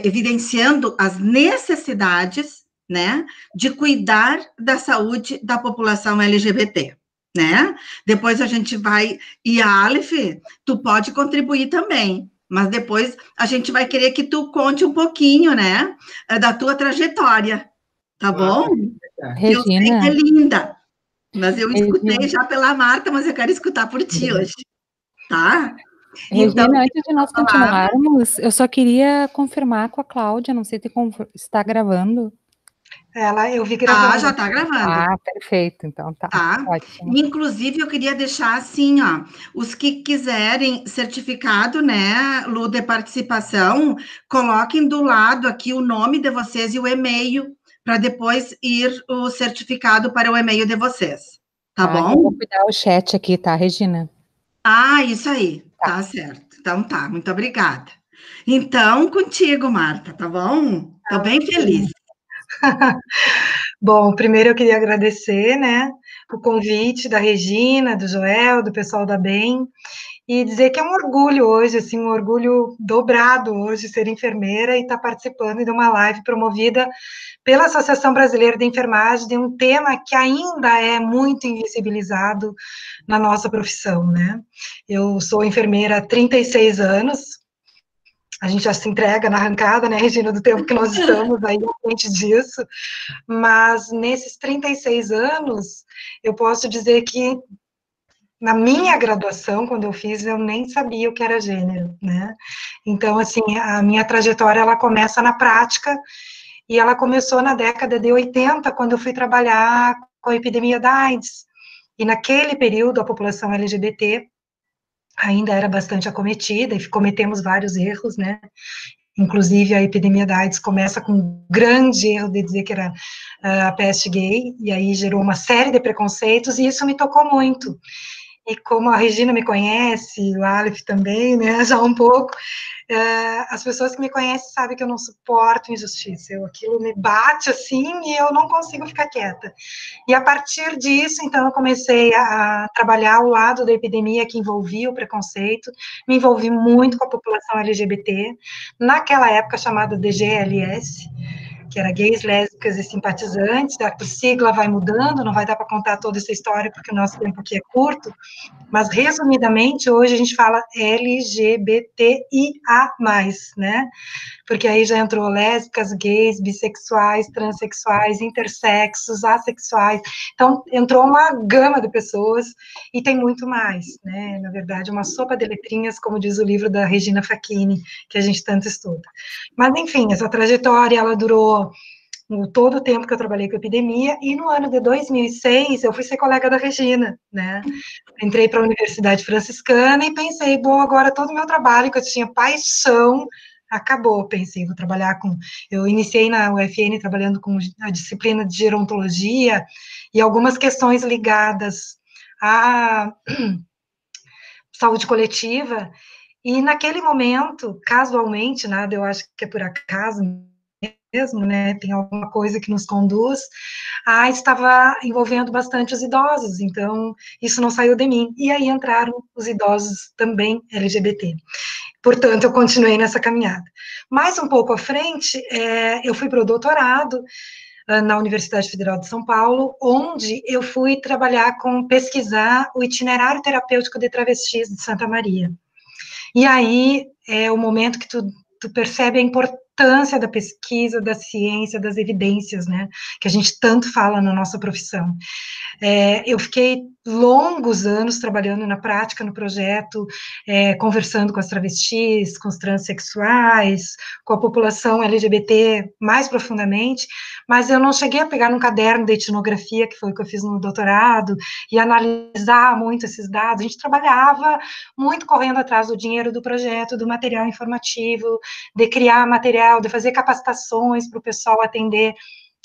evidenciando as necessidades, né, de cuidar da saúde da população LGBT, né? Depois a gente vai, e a Aleph, tu pode contribuir também, mas depois a gente vai querer que tu conte um pouquinho, né, da tua trajetória, tá bom? Regina. Eu sei que é linda, mas eu escutei Regina. já pela Marta, mas eu quero escutar por ti hoje, tá? Regina, Então, antes de nós continuarmos, eu só queria confirmar com a Cláudia, não sei se está gravando. Eu vi gravando. Já está gravando. Ah, perfeito, então tá. Ótimo. Inclusive, eu queria deixar assim, ó, os que quiserem certificado, né, Lu, de participação, coloquem do lado aqui o nome de vocês e o e-mail, para depois ir o certificado para o e-mail de vocês. Tá bom? Eu vou cuidar o chat aqui, tá, Regina? Isso aí, tá certo. Então tá, muito obrigada. Então, contigo, Marta, tá bom? Tô bem feliz. Bom, primeiro eu queria agradecer, né, o convite da Regina, do Joel, do pessoal da BEM, e dizer que é um orgulho hoje, assim, um orgulho dobrado hoje ser enfermeira e estar participando de uma live promovida pela Associação Brasileira de Enfermagem, de um tema que ainda é muito invisibilizado na nossa profissão, né? Eu sou enfermeira há 36 anos, a gente já se entrega na arrancada, né, Regina, do tempo que nós estamos aí à frente disso, mas nesses 36 anos, eu posso dizer que na minha graduação, quando eu fiz, eu nem sabia o que era gênero, né? Então, assim, a minha trajetória, ela começa na prática, e ela começou na década de 80, quando eu fui trabalhar com a epidemia da AIDS, e naquele período, a população LGBT ainda era bastante acometida, e cometemos vários erros, né? Inclusive, a epidemia da AIDS começa com um grande erro de dizer que era a peste gay, e aí gerou uma série de preconceitos, e isso me tocou muito. E como a Regina me conhece, o Aleph também, né, já um pouco, as pessoas que me conhecem sabem que eu não suporto injustiça, aquilo me bate assim e eu não consigo ficar quieta. E a partir disso, então, eu comecei a trabalhar ao lado da epidemia que envolvia o preconceito, me envolvi muito com a população LGBT, naquela época chamada DGLS, que era gays, lésbicas e simpatizantes, a sigla vai mudando, não vai dar para contar toda essa história, porque o nosso tempo aqui é curto, mas, resumidamente, hoje a gente fala LGBTIA+, né? Porque aí já entrou lésbicas, gays, bissexuais, transexuais, intersexos, assexuais. Então, entrou uma gama de pessoas e tem muito mais, né? Na verdade, uma sopa de letrinhas, como diz o livro da Regina Facchini, que a gente tanto estuda. Mas, enfim, essa trajetória, ela durou todo o tempo que eu trabalhei com epidemia, e no ano de 2006, eu fui ser colega da Regina, né? Entrei para a Universidade Franciscana e pensei, bom, agora todo o meu trabalho, que eu tinha paixão, acabou. Pensei, vou trabalhar com... Eu iniciei na UFN trabalhando com a disciplina de gerontologia e algumas questões ligadas à saúde coletiva, e naquele momento, casualmente, nada, eu acho que é por acaso mesmo, né, tem alguma coisa que nos conduz, estava envolvendo bastante os idosos, então isso não saiu de mim, e aí entraram os idosos também LGBT. Portanto, eu continuei nessa caminhada. Mais um pouco à frente, eu fui para o doutorado na Universidade Federal de São Paulo, onde eu fui pesquisar o itinerário terapêutico de travestis de Santa Maria. E aí é o momento que tu percebe a importância da pesquisa, da ciência, das evidências, né, que a gente tanto fala na nossa profissão. Eu fiquei longos anos trabalhando na prática, no projeto, conversando com as travestis, com os transexuais, com a população LGBT mais profundamente, mas eu não cheguei a pegar num caderno de etnografia, que foi o que eu fiz no doutorado, e analisar muito esses dados. A gente trabalhava muito correndo atrás do dinheiro do projeto, do material informativo, de criar material, de fazer capacitações para o pessoal atender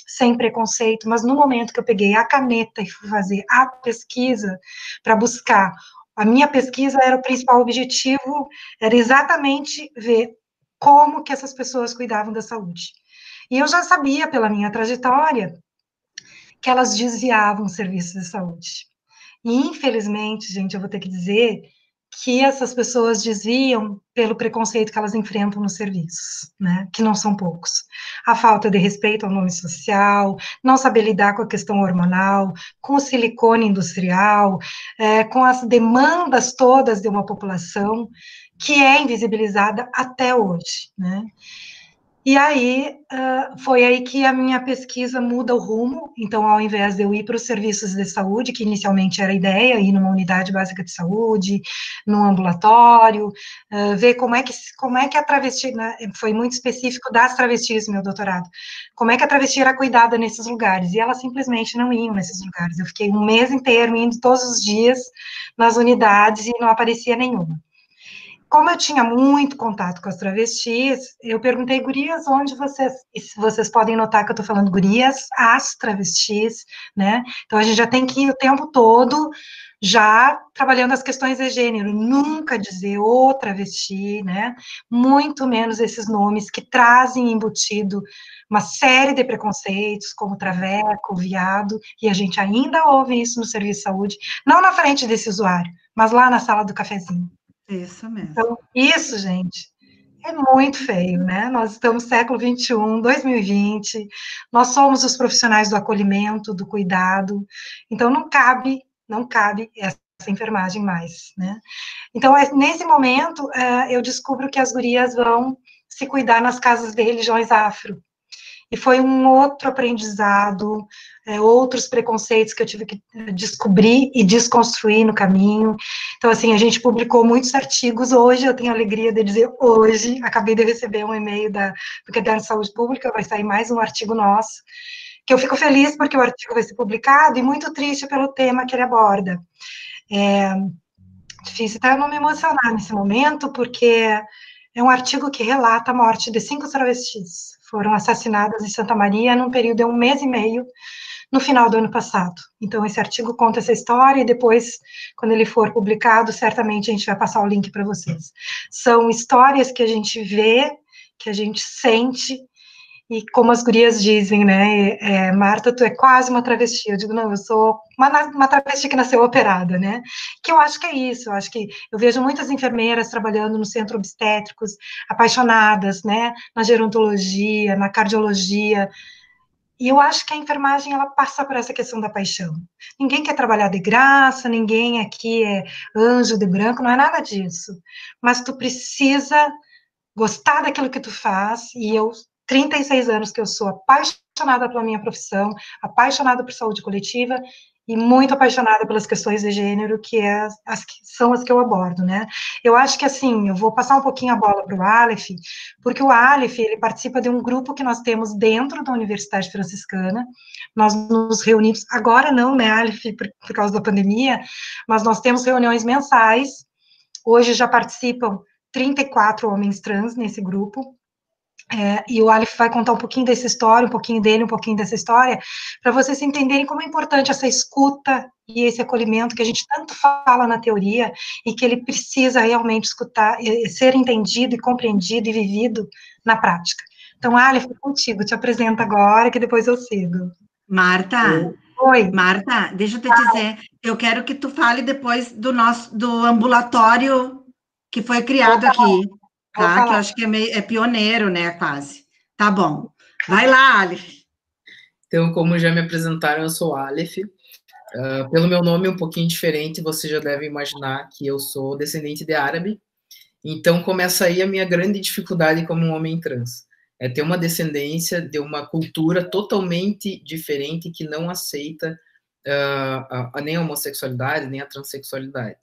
sem preconceito, mas no momento que eu peguei a caneta e fui fazer a pesquisa para buscar, a minha pesquisa era o principal objetivo, era exatamente ver como que essas pessoas cuidavam da saúde. E eu já sabia, pela minha trajetória, que elas desviavam serviços de saúde. E, infelizmente, gente, eu vou ter que dizer que essas pessoas desviam pelo preconceito que elas enfrentam nos serviços, né, que não são poucos. A falta de respeito ao nome social, não saber lidar com a questão hormonal, com o silicone industrial, com as demandas todas de uma população que é invisibilizada até hoje, né. E aí, foi aí que a minha pesquisa muda o rumo. Então, ao invés de eu ir para os serviços de saúde, que inicialmente era a ideia, ir numa unidade básica de saúde, num ambulatório, ver como é que a travesti, né, foi muito específico das travestis, meu doutorado, como é que a travesti era cuidada nesses lugares, e elas simplesmente não iam nesses lugares. Eu fiquei um mês inteiro indo todos os dias nas unidades e não aparecia nenhuma. Como eu tinha muito contato com as travestis, eu perguntei, gurias, onde vocês... E vocês podem notar que eu estou falando gurias, as travestis, né? Então, a gente já tem que ir o tempo todo já trabalhando as questões de gênero, nunca dizer o travesti, né? Muito menos esses nomes que trazem embutido uma série de preconceitos, como traveco, viado, e a gente ainda ouve isso no serviço de saúde, não na frente desse usuário, mas lá na sala do cafezinho. Isso mesmo. Então, isso, gente, é muito feio, né? Nós estamos no século XXI, 2020, nós somos os profissionais do acolhimento, do cuidado, então não cabe essa enfermagem mais, né? Então, nesse momento, eu descubro que as gurias vão se cuidar nas casas de religiões afro, e foi um outro aprendizado, outros preconceitos que eu tive que descobrir e desconstruir no caminho. Então, assim, a gente publicou muitos artigos. Hoje, eu tenho a alegria de dizer hoje, acabei de receber um e-mail do Caderno de Saúde Pública, vai sair mais um artigo nosso, que eu fico feliz porque o artigo vai ser publicado e muito triste pelo tema que ele aborda. Difícil até eu não me emocionar nesse momento, porque é um artigo que relata a morte de 5 travestis. Foram assassinadas em Santa Maria num período de 1 mês e meio, no final do ano passado. Então, esse artigo conta essa história e depois, quando ele for publicado, certamente a gente vai passar o link para vocês. São histórias que a gente vê, que a gente sente, e como as gurias dizem, né, Marta, tu é quase uma travesti. Eu digo, não, eu sou uma travesti que nasceu operada, né, que eu acho que é isso, eu acho que eu vejo muitas enfermeiras trabalhando no centro obstétricos, apaixonadas, né, na gerontologia, na cardiologia, e eu acho que a enfermagem, ela passa por essa questão da paixão. Ninguém quer trabalhar de graça, ninguém aqui é anjo de branco, não é nada disso, mas tu precisa gostar daquilo que tu faz, e eu, 36 anos que eu sou apaixonada pela minha profissão, apaixonada por saúde coletiva, e muito apaixonada pelas questões de gênero, que são as que eu abordo, né? Eu acho que, assim, eu vou passar um pouquinho a bola para o Aleph, porque o Aleph, ele participa de um grupo que nós temos dentro da Universidade Franciscana, nós nos reunimos, agora não, né, Aleph, por causa da pandemia, mas nós temos reuniões mensais, hoje já participam 34 homens trans nesse grupo, e o Aleph vai contar um pouquinho dessa história, um pouquinho dele, um pouquinho dessa história, para vocês entenderem como é importante essa escuta e esse acolhimento que a gente tanto fala na teoria, e que ele precisa realmente escutar, ser entendido e compreendido e vivido na prática. Então, Aleph, contigo, te apresento agora, que depois eu sigo. Marta, Oi. Marta, deixa eu te dizer, eu quero que tu fale depois do ambulatório que foi criado aqui, tá? Que eu acho que é pioneiro, né, quase. Tá bom. Vai lá, Aleph. Então, como já me apresentaram, eu sou Aleph. Pelo meu nome um pouquinho diferente, você já deve imaginar que eu sou descendente de árabe. Então, começa aí a minha grande dificuldade como um homem trans. É ter uma descendência de uma cultura totalmente diferente que não aceita nem a homossexualidade, nem a transexualidade.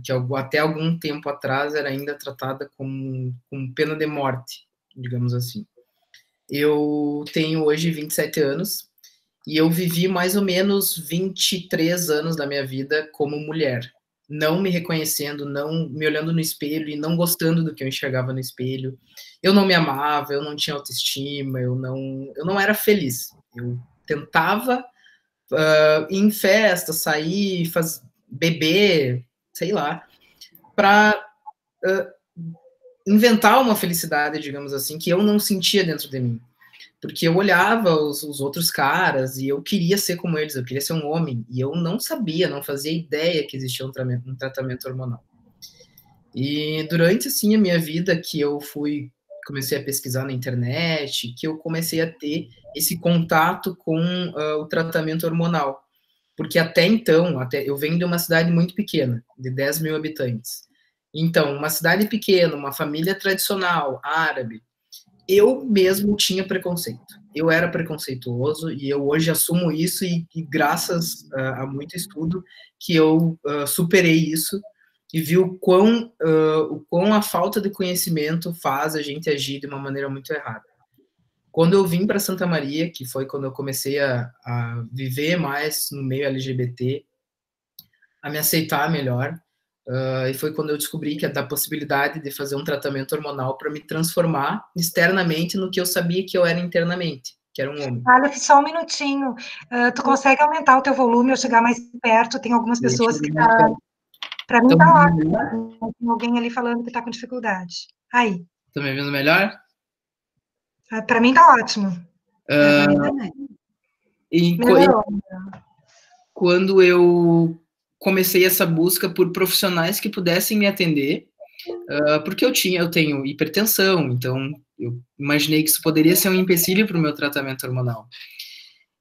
Que até algum tempo atrás era ainda tratada com pena de morte, digamos assim. Eu tenho hoje 27 anos e eu vivi mais ou menos 23 anos da minha vida como mulher, não me reconhecendo, não me olhando no espelho e não gostando do que eu enxergava no espelho. Eu não me amava, eu não tinha autoestima, eu não era feliz. Eu tentava ir em festa, sair, beber, sei lá, para inventar uma felicidade, digamos assim, que eu não sentia dentro de mim. Porque eu olhava os outros caras e eu queria ser como eles, eu queria ser um homem, e eu não sabia, não fazia ideia que existia um tratamento hormonal. E durante, assim, a minha vida que eu comecei a pesquisar na internet, que eu comecei a ter esse contato com o tratamento hormonal. Porque até então, eu venho de uma cidade muito pequena, de 10 mil habitantes. Então, uma cidade pequena, uma família tradicional, árabe, eu mesmo tinha preconceito. Eu era preconceituoso e eu hoje assumo isso e graças a muito estudo que eu superei isso e vi o quão a falta de conhecimento faz a gente agir de uma maneira muito errada. Quando eu vim para Santa Maria, que foi quando eu comecei a viver mais no meio LGBT, a me aceitar melhor, e foi quando eu descobri que da possibilidade de fazer um tratamento hormonal para me transformar externamente no que eu sabia que eu era internamente, que era um homem. Aleph, só um minutinho. Tu consegue aumentar o teu volume ou chegar mais perto? Tem algumas pessoas que... Para mim tá ótimo. Tem alguém ali falando que está com dificuldade. Aí. Tá me vendo melhor? Para mim tá ótimo. Quando eu comecei essa busca por profissionais que pudessem me atender, porque eu tenho hipertensão, então eu imaginei que isso poderia ser um empecilho para o meu tratamento hormonal.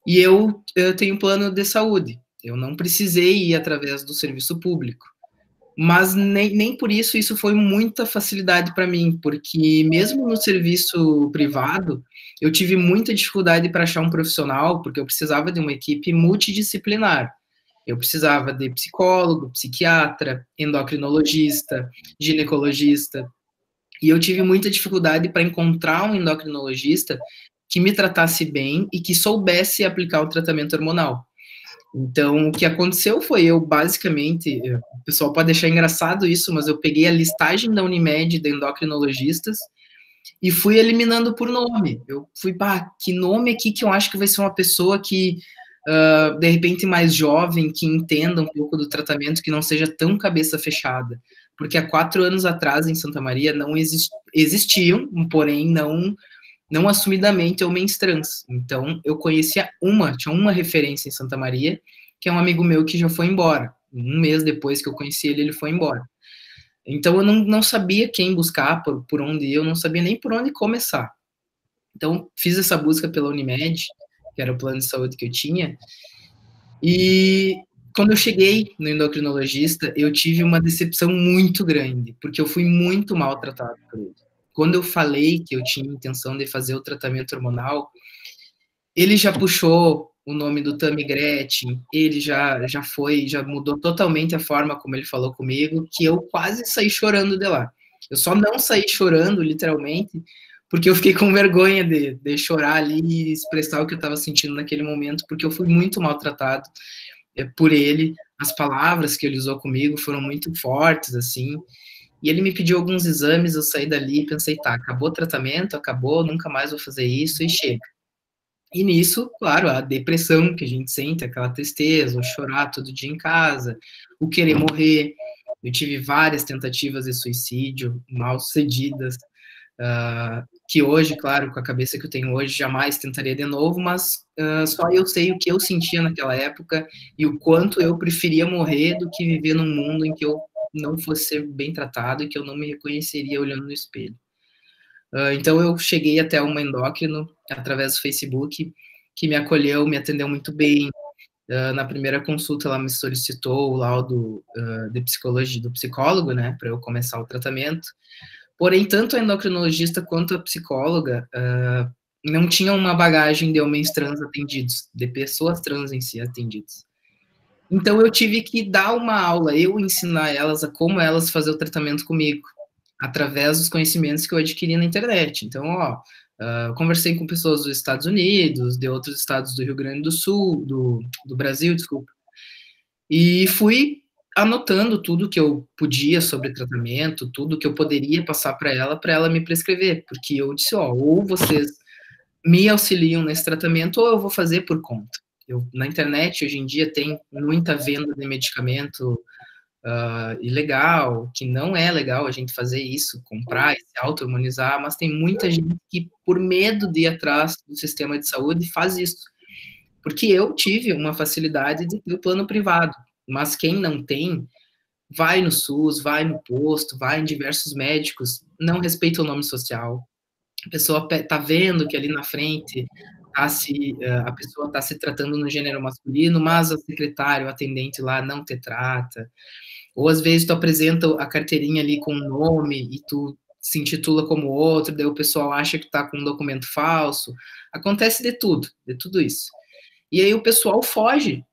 E eu tenho plano de saúde, eu não precisei ir através do serviço público. Mas nem por isso foi muita facilidade para mim, porque mesmo no serviço privado, eu tive muita dificuldade para achar um profissional, porque eu precisava de uma equipe multidisciplinar. Eu precisava de psicólogo, psiquiatra, endocrinologista, ginecologista, e eu tive muita dificuldade para encontrar um endocrinologista que me tratasse bem e que soubesse aplicar o tratamento hormonal. Então, o que aconteceu foi basicamente, o pessoal pode achar engraçado isso, mas eu peguei a listagem da Unimed de endocrinologistas e fui eliminando por nome. Eu fui, que nome aqui que eu acho que vai ser uma pessoa que, de repente, mais jovem, que entenda um pouco do tratamento, que não seja tão cabeça fechada. Porque há 4 anos atrás, em Santa Maria, não existiam, porém, não assumidamente homens trans. Então, eu conhecia tinha uma referência em Santa Maria, que é um amigo meu que já foi embora. Um mês depois que eu conheci ele foi embora. Então, eu não sabia quem buscar, por onde ir, eu não sabia nem por onde começar. Então, fiz essa busca pela Unimed, que era o plano de saúde que eu tinha, e quando eu cheguei no endocrinologista, eu tive uma decepção muito grande, porque eu fui muito maltratado por ele. Quando eu falei que eu tinha intenção de fazer o tratamento hormonal, ele já puxou o nome do Tammy Gretchen, ele já mudou totalmente a forma como ele falou comigo, que eu quase saí chorando de lá. Eu só não saí chorando, literalmente, porque eu fiquei com vergonha de chorar ali e expressar o que eu estava sentindo naquele momento, porque eu fui muito maltratado por ele. As palavras que ele usou comigo foram muito fortes, assim, e ele me pediu alguns exames, eu saí dali e pensei, acabou o tratamento, acabou, nunca mais vou fazer isso e chega. E nisso, claro, a depressão que a gente sente, aquela tristeza, o chorar todo dia em casa, o querer morrer. Eu tive várias tentativas de suicídio, mal sucedidas, que hoje, claro, com a cabeça que eu tenho hoje, jamais tentaria de novo, mas só eu sei o que eu sentia naquela época e o quanto eu preferia morrer do que viver num mundo em que eu não fosse ser bem tratado e que eu não me reconheceria olhando no espelho. Então eu cheguei até uma endócrino através do Facebook, que me acolheu, me atendeu muito bem. Na primeira consulta ela me solicitou o laudo de psicologia do psicólogo, né, para eu começar o tratamento. Porém, tanto a endocrinologista quanto a psicóloga não tinham uma bagagem de homens trans atendidos, de pessoas trans em si atendidas. Então eu tive que dar uma aula, eu ensinar elas a como elas fazer o tratamento comigo, através dos conhecimentos que eu adquiri na internet. Então, conversei com pessoas dos Estados Unidos, de outros estados do Rio Grande do Sul, do Brasil, desculpa, e fui anotando tudo que eu podia sobre tratamento, tudo que eu poderia passar para ela me prescrever, porque eu disse, ou vocês me auxiliam nesse tratamento, ou eu vou fazer por conta. Na internet, hoje em dia, tem muita venda de medicamento ilegal, que não é legal a gente fazer isso, comprar e se auto-hormonizar, mas tem muita gente que, por medo de ir atrás do sistema de saúde, faz isso. Porque eu tive uma facilidade de ter o plano privado, mas quem não tem, vai no SUS, vai no posto, vai em diversos médicos, não respeita o nome social. A pessoa tá vendo que ali na frente a pessoa está se tratando no gênero masculino, mas o secretário, o atendente lá não te trata. Ou às vezes tu apresenta a carteirinha ali com um nome e tu se intitula como outro, daí o pessoal acha que tá com um documento falso. Acontece de tudo isso. E aí o pessoal foge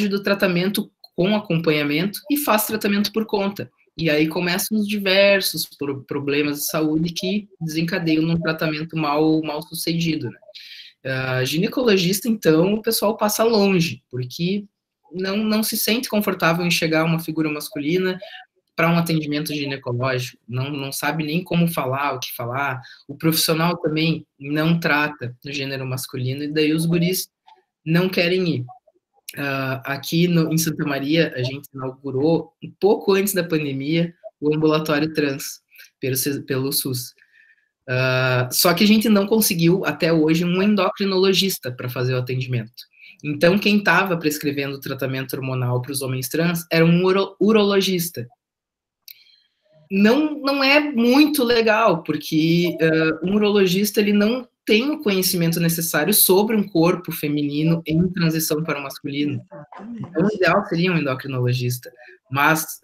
do tratamento com acompanhamento e faz tratamento por conta. E aí começam os diversos problemas de saúde que desencadeiam num tratamento mal sucedido, né? Ginecologista, então, o pessoal passa longe, porque não se sente confortável em chegar uma figura masculina para um atendimento ginecológico, não sabe nem como falar, o que falar. O profissional também não trata no gênero masculino, e daí os guris não querem ir. Aqui em Santa Maria, a gente inaugurou, um pouco antes da pandemia, o ambulatório trans, pelo SUS. Só que a gente não conseguiu, até hoje, um endocrinologista para fazer o atendimento. Então, quem estava prescrevendo tratamento hormonal para os homens trans era um urologista. Não é muito legal, porque um urologista ele não tem o conhecimento necessário sobre um corpo feminino em transição para o masculino. Então, o ideal seria um endocrinologista, mas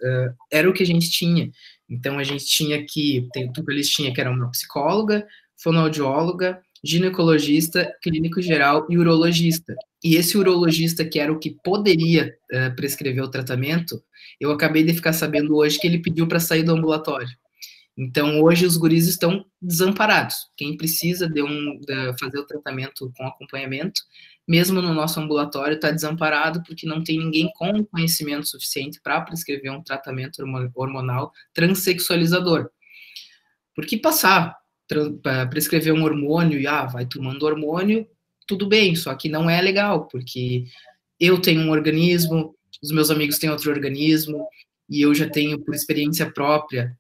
era o que a gente tinha. Então, a gente tinha que era uma psicóloga, fonoaudióloga, ginecologista, clínico geral e urologista. E esse urologista, que era o que poderia prescrever o tratamento, eu acabei de ficar sabendo hoje que ele pediu para sair do ambulatório. Então, hoje, os guris estão desamparados. Quem precisa de fazer o tratamento com acompanhamento, mesmo no nosso ambulatório, está desamparado porque não tem ninguém com conhecimento suficiente para prescrever um tratamento hormonal transexualizador. Porque prescrever um hormônio e vai tomando hormônio, tudo bem, só que não é legal, porque eu tenho um organismo, os meus amigos têm outro organismo, e eu já tenho, por experiência própria,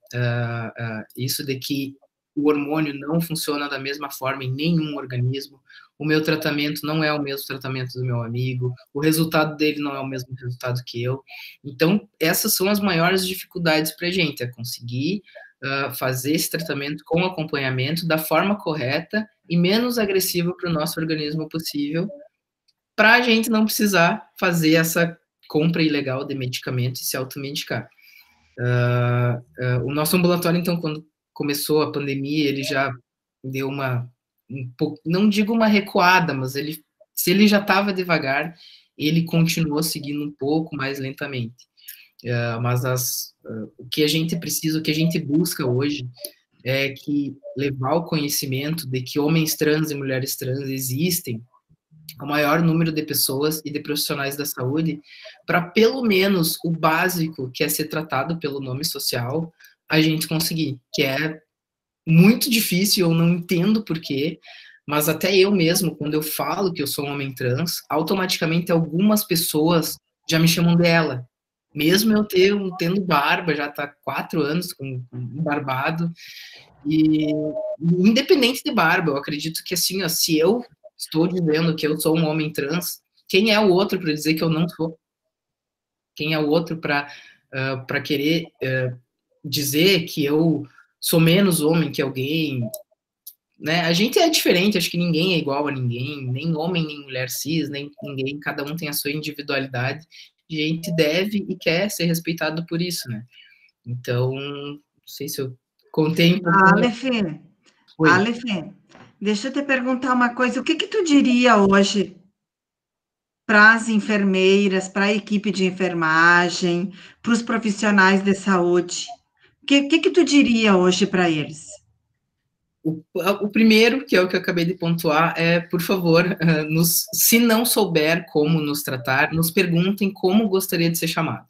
isso de que o hormônio não funciona da mesma forma em nenhum organismo, o meu tratamento não é o mesmo tratamento do meu amigo, o resultado dele não é o mesmo resultado que eu. Então, essas são as maiores dificuldades para a gente, é conseguir fazer esse tratamento com acompanhamento da forma correta e menos agressiva para o nosso organismo possível, para a gente não precisar fazer essa compra ilegal de medicamento e se automedicar. O nosso ambulatório, então, quando começou a pandemia, ele já deu não digo uma recuada, mas se ele já estava devagar, ele continuou seguindo um pouco mais lentamente. Mas o que a gente precisa, o que a gente busca hoje é que levar o conhecimento de que homens trans e mulheres trans existem, o maior número de pessoas e de profissionais da saúde, para pelo menos o básico, que é ser tratado pelo nome social, a gente conseguir, que é muito difícil, eu não entendo por quê, mas até eu mesmo, quando eu falo que eu sou um homem trans, automaticamente algumas pessoas já me chamam dela, mesmo eu tendo barba, já tá 4 anos com barbado, e independente de barba, eu acredito que assim, se eu estou dizendo que eu sou um homem trans, quem é o outro para dizer que eu não sou? Quem é o outro para querer dizer que eu sou menos homem que alguém? Né? A gente é diferente, acho que ninguém é igual a ninguém, nem homem, nem mulher cis, nem ninguém, cada um tem a sua individualidade, e a gente deve e quer ser respeitado por isso, né? Então, não sei se eu contei um pouquinho. Aleph, deixa eu te perguntar uma coisa, o que tu diria hoje para as enfermeiras, para a equipe de enfermagem, para os profissionais de saúde? O que tu diria hoje para eles? O primeiro, que é o que eu acabei de pontuar, é, por favor, se não souber como nos tratar, nos perguntem como gostaria de ser chamado.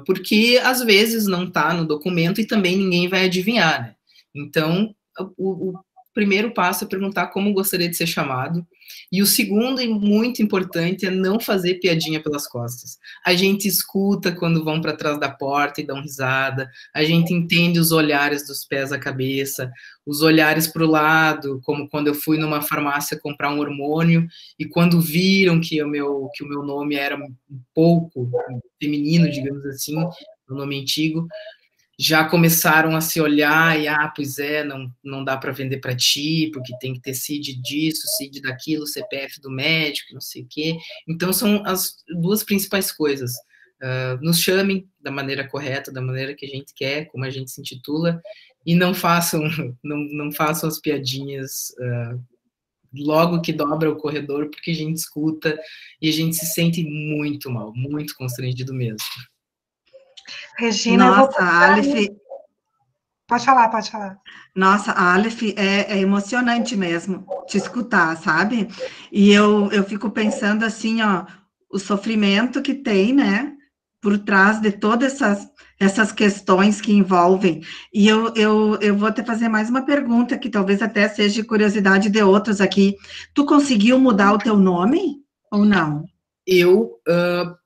Porque, às vezes, não está no documento e também ninguém vai adivinhar, né? Então, o primeiro passo é perguntar como gostaria de ser chamado. E o segundo, e muito importante, é não fazer piadinha pelas costas. A gente escuta quando vão para trás da porta e dão risada, a gente entende os olhares dos pés à cabeça, os olhares para o lado, como quando eu fui numa farmácia comprar um hormônio, e quando viram que o meu nome era um pouco feminino, digamos assim, meu nome antigo, já começaram a se olhar e, pois é, não dá para vender para ti, porque tem que ter CID disso, CID daquilo, CPF do médico, não sei o quê. Então, são as duas principais coisas. Nos chamem da maneira correta, da maneira que a gente quer, como a gente se intitula, e não façam as piadinhas logo que dobra o corredor, porque a gente escuta e a gente se sente muito mal, muito constrangido mesmo. Regina, nossa, Aleph, pode falar, pode falar. Nossa, a Aleph é emocionante mesmo te escutar, sabe? E eu fico pensando assim, ó, o sofrimento que tem, né, por trás de todas essas questões que envolvem. E eu vou te fazer mais uma pergunta, que talvez até seja curiosidade de outros aqui. Tu conseguiu mudar o teu nome ou não? Eu,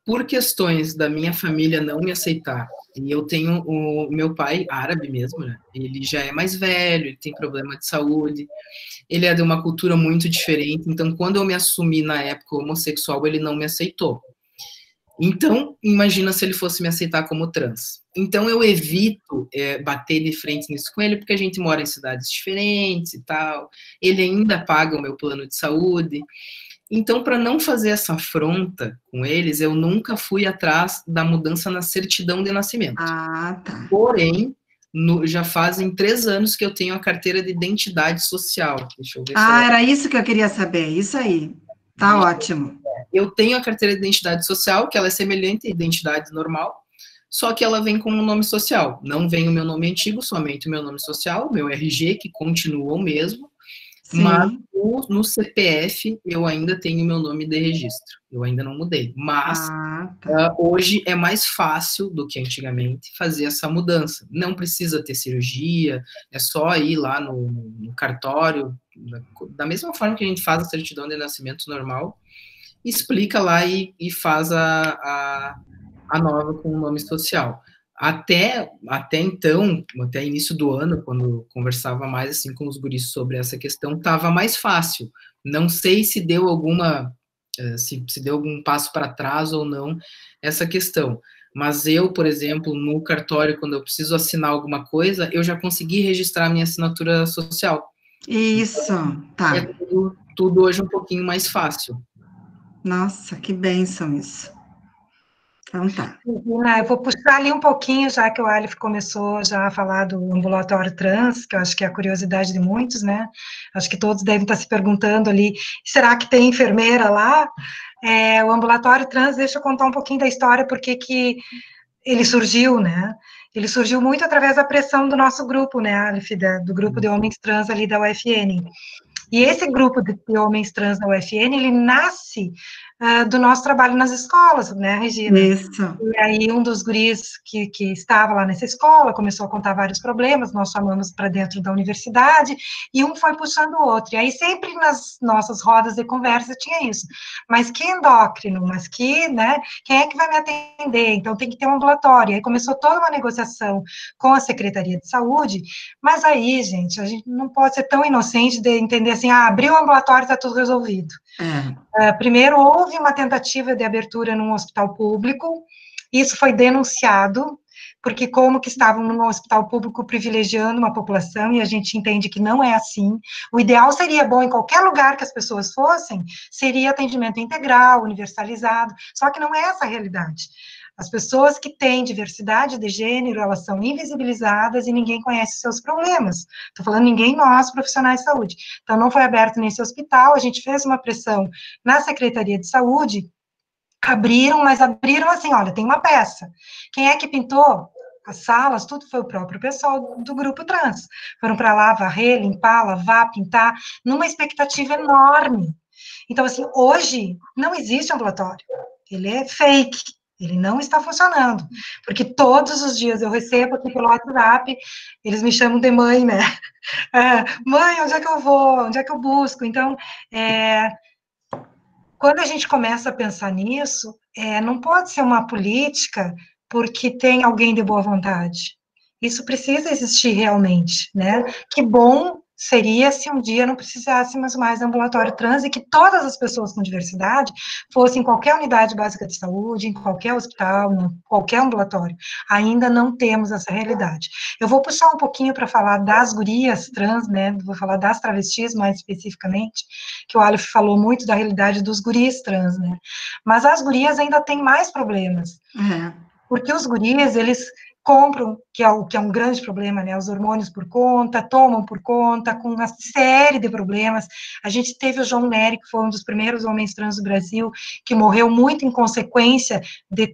por questões da minha família não me aceitar, e eu tenho o meu pai, árabe mesmo, né? Ele já é mais velho, ele tem problema de saúde, ele é de uma cultura muito diferente, então quando eu me assumi na época homossexual, ele não me aceitou. Então, imagina se ele fosse me aceitar como trans. Então, eu evito bater de frente nisso com ele, porque a gente mora em cidades diferentes e tal, ele ainda paga o meu plano de saúde. Então, para não fazer essa afronta com eles, eu nunca fui atrás da mudança na certidão de nascimento. Ah, tá. Porém, já fazem 3 anos que eu tenho a carteira de identidade social. Deixa eu ver Era isso que eu queria saber, isso aí. Tá ótimo. Eu tenho a carteira de identidade social, que ela é semelhante à identidade normal, só que ela vem com um nome social. Não vem o meu nome antigo, somente o meu nome social, meu RG, que continua o mesmo. Sim. Mas no CPF eu ainda tenho meu nome de registro. Eu ainda não mudei. Mas tá. Hoje é mais fácil do que antigamente fazer essa mudança. Não precisa ter cirurgia, é só ir lá no cartório, da mesma forma que a gente faz a certidão de nascimento normal, explica lá e faz a nova com o nome social. Até então, até início do ano, quando conversava mais assim com os guris sobre essa questão, estava mais fácil. Não sei se deu se deu algum passo para trás ou não essa questão. Mas eu, por exemplo, no cartório, quando eu preciso assinar alguma coisa, eu já consegui registrar minha assinatura social. Isso, tá. É tudo hoje um pouquinho mais fácil. Nossa, que bênção isso. Então tá. Eu vou puxar ali um pouquinho, já que o Aleph começou já a falar do ambulatório trans, que eu acho que é a curiosidade de muitos, né? Acho que todos devem estar se perguntando ali, será que tem enfermeira lá? O ambulatório trans, deixa eu contar um pouquinho da história, porque que ele surgiu, né? Ele surgiu muito através da pressão do nosso grupo, né, Aleph, do grupo de homens trans ali da UFN. E esse grupo de homens trans da UFN, ele nasce do nosso trabalho nas escolas, né, Regina? Isso. E aí um dos guris que estava lá nessa escola começou a contar vários problemas, nós chamamos para dentro da universidade, e um foi puxando o outro. E aí sempre nas nossas rodas de conversa tinha isso. Mas que endócrino, mas que, né, quem é que vai me atender? Então tem que ter um ambulatório. E aí começou toda uma negociação com a Secretaria de Saúde, mas aí, gente, a gente não pode ser tão inocente de entender assim, abriu o ambulatório, está tudo resolvido. Primeiro, houve uma tentativa de abertura num hospital público, isso foi denunciado, porque como que estavam num hospital público privilegiando uma população, e a gente entende que não é assim. O ideal seria bom em qualquer lugar que as pessoas fossem, seria atendimento integral, universalizado, só que não é essa a realidade. As pessoas que têm diversidade de gênero, elas são invisibilizadas e ninguém conhece seus problemas. Estou falando ninguém, nós, profissionais de saúde. Então, não foi aberto nesse hospital, a gente fez uma pressão na Secretaria de Saúde, abriram, mas abriram assim, olha, tem uma peça. Quem é que pintou? As salas, tudo foi o próprio pessoal do grupo trans. Foram para lá varrer, limpar, lavar, pintar, numa expectativa enorme. Então, assim, hoje não existe ambulatório. Ele é fake. Ele não está funcionando, porque todos os dias eu recebo aqui pelo WhatsApp, eles me chamam de mãe, né? Mãe, onde é que eu vou? Onde é que eu busco? Então, quando a gente começa a pensar nisso, não pode ser uma política porque tem alguém de boa vontade. Isso precisa existir realmente, né? Que bom seria se um dia não precisássemos mais de ambulatório trans e que todas as pessoas com diversidade fossem em qualquer unidade básica de saúde, em qualquer hospital, em qualquer ambulatório. Ainda não temos essa realidade. Eu vou puxar um pouquinho para falar das gurias trans, né, vou falar das travestis mais especificamente, que o Aleph falou muito da realidade dos guris trans, né, mas as gurias ainda têm mais problemas, porque os guris, eles compram, que é um grande problema, né, os hormônios por conta, tomam por conta, com uma série de problemas. A gente teve o João Nery, que foi um dos primeiros homens trans do Brasil, que morreu muito em consequência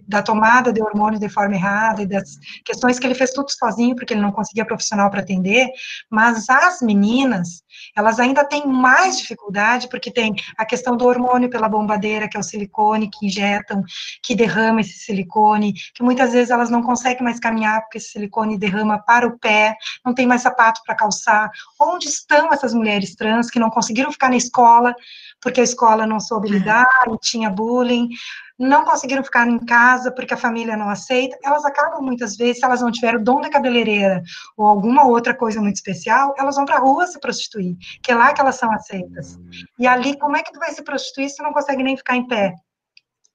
da tomada de hormônio de forma errada, e das questões que ele fez tudo sozinho, porque ele não conseguia profissional para atender, mas as meninas, elas ainda têm mais dificuldade, porque tem a questão do hormônio pela bombadeira, que é o silicone que injetam, que derrama esse silicone, que muitas vezes elas não conseguem mais caminhar, porque esse silicone derrama para o pé, não tem mais sapato para calçar. Onde estão essas mulheres trans que não conseguiram ficar na escola, porque a escola não soube lidar, e tinha bullying, não conseguiram ficar em casa porque a família não aceita? Elas acabam, muitas vezes, se elas não tiveram dom da cabeleireira ou alguma outra coisa muito especial, elas vão para a rua se prostituir, que é lá que elas são aceitas. E ali, como é que tu vai se prostituir se tu não consegue nem ficar em pé?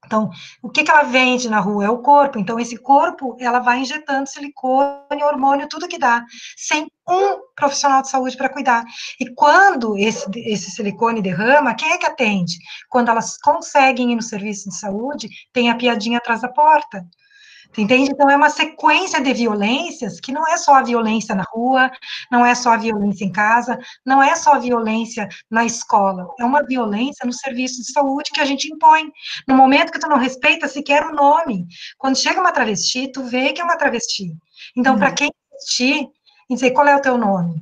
Então, o que ela vende na rua? É o corpo. Então, esse corpo, ela vai injetando silicone, hormônio, tudo que dá, sem um profissional de saúde para cuidar. E quando esse silicone derrama, quem é que atende? Quando elas conseguem ir no serviço de saúde, tem a piadinha atrás da porta. Entende? Então, é uma sequência de violências que não é só a violência na rua, não é só a violência em casa, não é só a violência na escola, é uma violência no serviço de saúde que a gente impõe. No momento que tu não respeita sequer o nome. Quando chega uma travesti, tu vê que é uma travesti. Então, para quem assistir, dizer qual é o teu nome?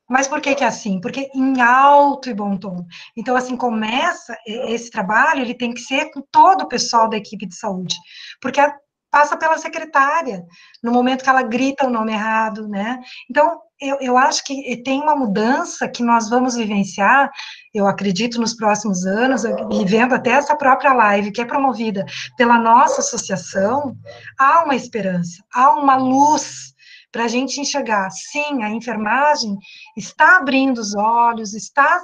Mas por que que é assim? Porque em alto e bom tom. Então, assim, começa esse trabalho, ele tem que ser com todo o pessoal da equipe de saúde, porque passa pela secretária, no momento que ela grita o nome errado, né? Então, eu acho que tem uma mudança que nós vamos vivenciar, eu acredito, nos próximos anos, e vendo até essa própria live, que é promovida pela nossa associação, há uma esperança, há uma luz para a gente enxergar. Sim, a enfermagem está abrindo os olhos, está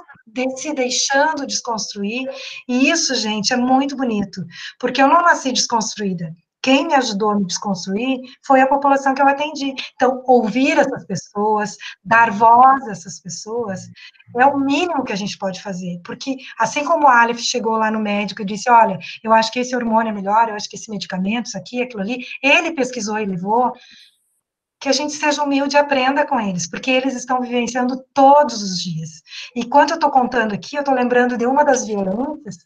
se deixando desconstruir, e isso, gente, é muito bonito, porque eu não nasci desconstruída. Quem me ajudou a me desconstruir foi a população que eu atendi. Então, ouvir essas pessoas, dar voz a essas pessoas, é o mínimo que a gente pode fazer, porque assim como o Aleph chegou lá no médico e disse, olha, eu acho que esse hormônio é melhor, eu acho que esse medicamento, isso aqui, aquilo ali, ele pesquisou e levou, que a gente seja humilde e aprenda com eles, porque eles estão vivenciando todos os dias. E quando eu estou contando aqui, eu estou lembrando de uma das violências,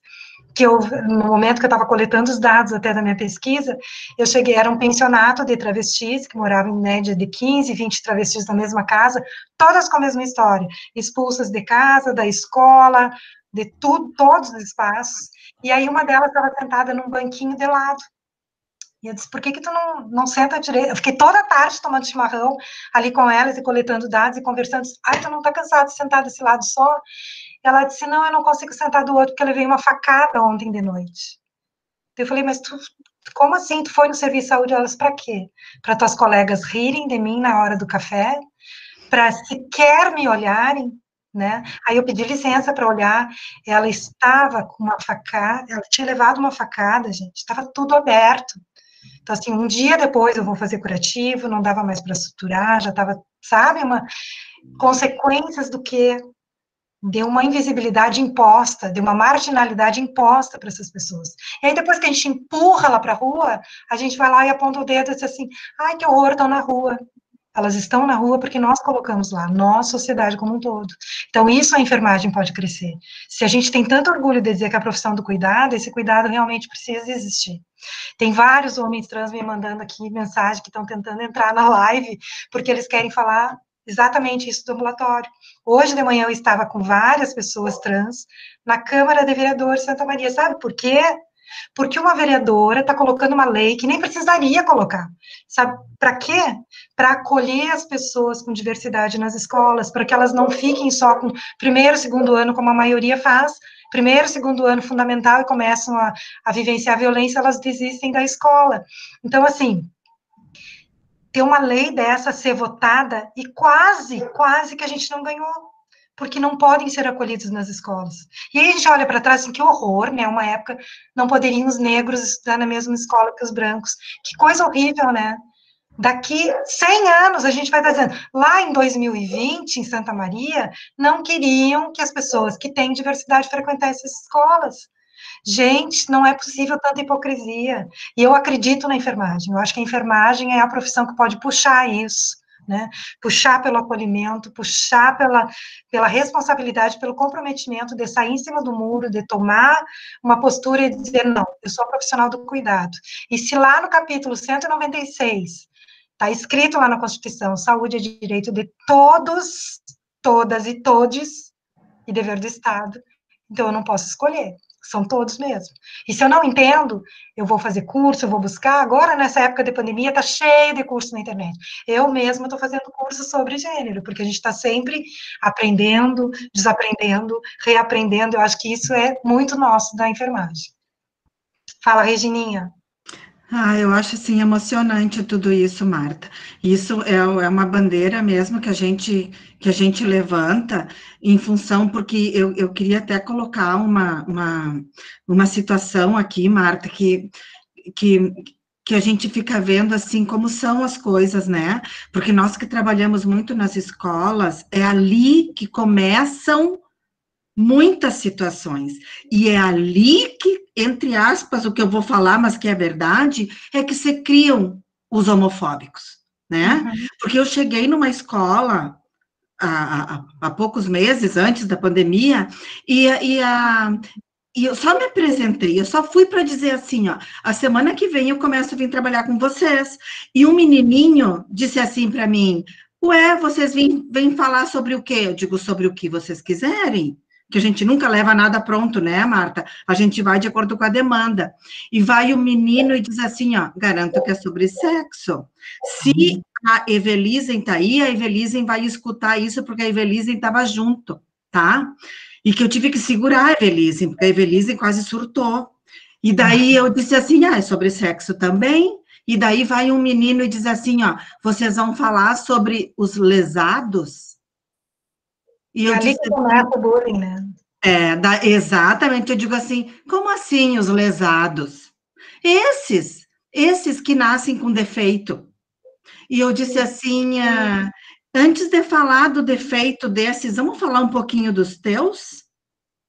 que eu, no momento que eu estava coletando os dados até da minha pesquisa, eu cheguei, era um pensionato de travestis, que moravam em média de 15, 20 travestis na mesma casa, todas com a mesma história, expulsas de casa, da escola, de tudo, todos os espaços, e aí uma delas estava sentada num banquinho de lado, e eu disse, por que tu não senta direito? Eu fiquei toda a tarde tomando chimarrão ali com elas e coletando dados e conversando. Ai, tu não tá cansado de sentar desse lado só? Ela disse, não, eu não consigo sentar do outro porque eu levei uma facada ontem de noite. Eu falei, mas tu, como assim? Tu foi no serviço de saúde? Elas, pra quê? Para tuas colegas rirem de mim na hora do café? Para sequer me olharem? Né? Aí eu pedi licença para olhar, ela estava com uma facada, ela tinha levado uma facada, gente, estava tudo aberto. Então, assim, um dia depois eu vou fazer curativo, não dava mais para suturar, já estava, sabe, consequências do que de uma invisibilidade imposta, de uma marginalidade imposta para essas pessoas. E aí, depois que a gente empurra ela para a rua, a gente vai lá e aponta o dedo e diz assim, ai, que horror, estão na rua. Elas estão na rua porque nós colocamos lá, nós, sociedade como um todo. Então, isso a enfermagem pode crescer. Se a gente tem tanto orgulho de dizer que a profissão do cuidado, esse cuidado realmente precisa existir. Tem vários homens trans me mandando aqui mensagem que estão tentando entrar na live, porque eles querem falar exatamente isso do ambulatório. Hoje de manhã eu estava com várias pessoas trans na Câmara de Vereadores de Santa Maria. Sabe por quê? Porque uma vereadora está colocando uma lei que nem precisaria colocar. Sabe para quê? Para acolher as pessoas com diversidade nas escolas, para que elas não fiquem só com primeiro, segundo ano, como a maioria faz, primeiro, segundo ano fundamental e começam a vivenciar a violência, elas desistem da escola. Então, assim, ter uma lei dessa ser votada e quase que a gente não ganhou. porque não podem ser acolhidos nas escolas. E aí a gente olha para trás, assim, que horror, né? Uma época não poderiam os negros estudar na mesma escola que os brancos. Que coisa horrível, né? Daqui 100 anos, a gente vai estar dizendo, lá em 2020, em Santa Maria, não queriam que as pessoas que têm diversidade frequentassem essas escolas. Gente, não é possível tanta hipocrisia. E eu acredito na enfermagem. Eu acho que a enfermagem é a profissão que pode puxar isso, né? Puxar pelo acolhimento, puxar pela responsabilidade, pelo comprometimento de sair em cima do muro, de tomar uma postura e dizer, não, eu sou profissional do cuidado. E se lá no capítulo 196 está escrito lá na Constituição, saúde é direito de todos, todas e todes, e dever do Estado, então eu não posso escolher. São todos mesmo. E se eu não entendo, eu vou fazer curso, eu vou buscar. Agora, nessa época de pandemia, está cheio de curso na internet. Eu mesma estou fazendo curso sobre gênero, porque a gente está sempre aprendendo, desaprendendo, reaprendendo. Eu acho que isso é muito nosso da enfermagem. Fala, Regininha. Eu acho, assim, emocionante tudo isso, Marta. Isso é uma bandeira mesmo que a gente levanta em função, porque eu queria até colocar uma situação aqui, Marta, que, que a gente fica vendo, assim, como são as coisas, né? Porque nós que trabalhamos muito nas escolas, é ali que começam muitas situações. E é ali que, entre aspas, o que eu vou falar, mas que é verdade, é que se criam os homofóbicos, né? Uhum. Porque eu cheguei numa escola há poucos meses, antes da pandemia, e eu só me apresentei, eu só fui para dizer assim, ó, a semana que vem eu começo a vir trabalhar com vocês. E um menininho disse assim para mim, ué, vocês vêm falar sobre o quê? Eu digo, sobre o que vocês quiserem, que a gente nunca leva nada pronto, né, Marta? A gente vai de acordo com a demanda. E vai o menino e diz assim, ó, garanto que é sobre sexo. Se a Evelisen tá aí, a Evelisen vai escutar isso, porque a Evelisen estava junto, tá? E que eu tive que segurar a Evelise, porque a Evelise quase surtou. E daí eu disse assim, é sobre sexo também. E daí vai um menino e diz assim, ó, vocês vão falar sobre os lesados? E eu É ali disse, que começa o bullying, né? exatamente, eu digo assim, como assim os lesados? Esses que nascem com defeito. E eu disse assim, antes de falar do defeito desses, vamos falar um pouquinho dos teus?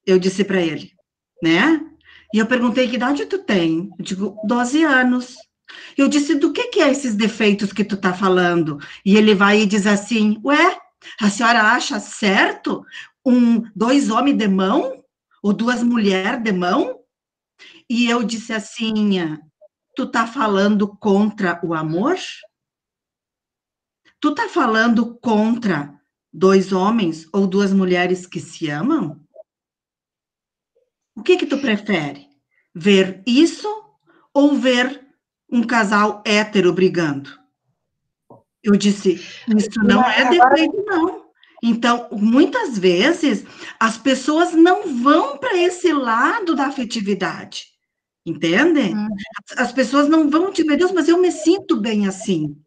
Eu disse para ele, né? E eu perguntei, que idade tu tem? Eu digo, 12 anos. Eu disse, do que é esses defeitos que tu tá falando? E ele vai e diz assim, ué, a senhora acha certo dois homens de mão? Ou duas mulheres de mão? E eu disse assim, tu tá falando contra o amor? Tu tá falando contra dois homens ou duas mulheres que se amam? O que tu prefere? Ver isso ou ver um casal hétero brigando? Eu disse, isso não é defeito, não. Então, muitas vezes, as pessoas não vão para esse lado da afetividade, entende? As pessoas não vão te ver, Deus, mas eu me sinto bem assim,